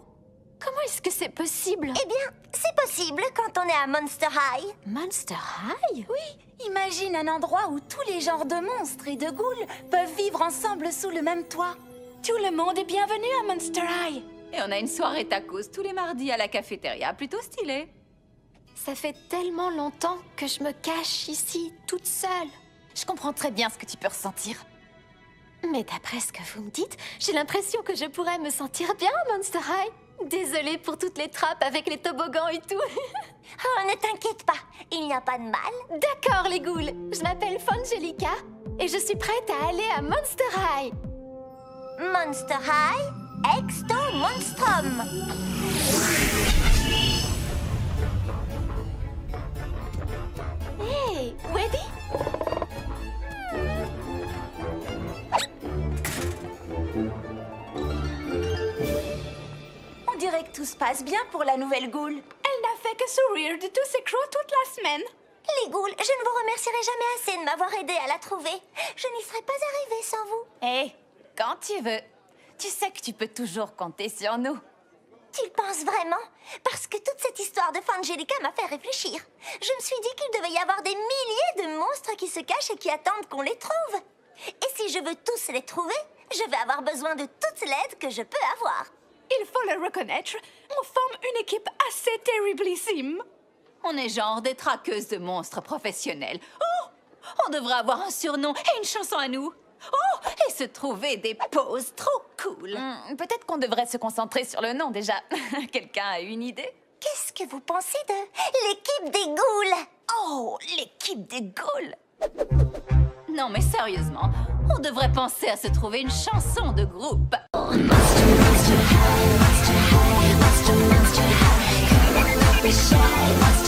Comment est-ce que c'est possible? Eh bien, c'est possible quand on est à Monster High. Monster High? Oui, imagine un endroit où tous les genres de monstres et de ghouls peuvent vivre ensemble sous le même toit. Tout le monde est bienvenu à Monster High. Et on a une soirée tacos tous les mardis à la cafétéria, plutôt stylée. Ça fait tellement longtemps que je me cache ici, toute seule. Je comprends très bien ce que tu peux ressentir. Mais d'après ce que vous me dites, j'ai l'impression que je pourrais me sentir bien à Monster High. Désolée pour toutes les trappes avec les toboggans et tout. Oh, ne t'inquiète pas, il n'y a pas de mal. D'accord, les ghouls. Je m'appelle Fangelica et je suis prête à aller à Monster High. Monster High, Exto Monstrum. Hey, Weddy? On dirait que tout se passe bien pour la nouvelle Ghoul. Elle n'a fait que sourire de tous ses crocs toute la semaine. Les ghouls, je ne vous remercierai jamais assez de m'avoir aidé à la trouver. Je n'y serais pas arrivée sans vous. Hé, quand tu veux. Tu sais que tu peux toujours compter sur nous. Tu le penses vraiment? Parce que toute cette histoire de Fangelica m'a fait réfléchir. Je me suis dit qu'il devait y avoir des milliers de monstres qui se cachent et qui attendent qu'on les trouve. Et si je veux tous les trouver, je vais avoir besoin de toute l'aide que je peux avoir. Il faut le reconnaître, on forme une équipe assez terriblissime. On est genre des traqueuses de monstres professionnels. Oh! On devrait avoir un surnom et une chanson à nous. Oh! Et se trouver des poses trop cool. Peut-être qu'on devrait se concentrer sur le nom déjà. Quelqu'un a une idée? Qu'est-ce que vous pensez de l'équipe des ghouls? Oh, l'équipe des ghouls! Non mais sérieusement, on devrait penser à se trouver une chanson de groupe. Monster high, monster high, monster high. Come on, don't be shy.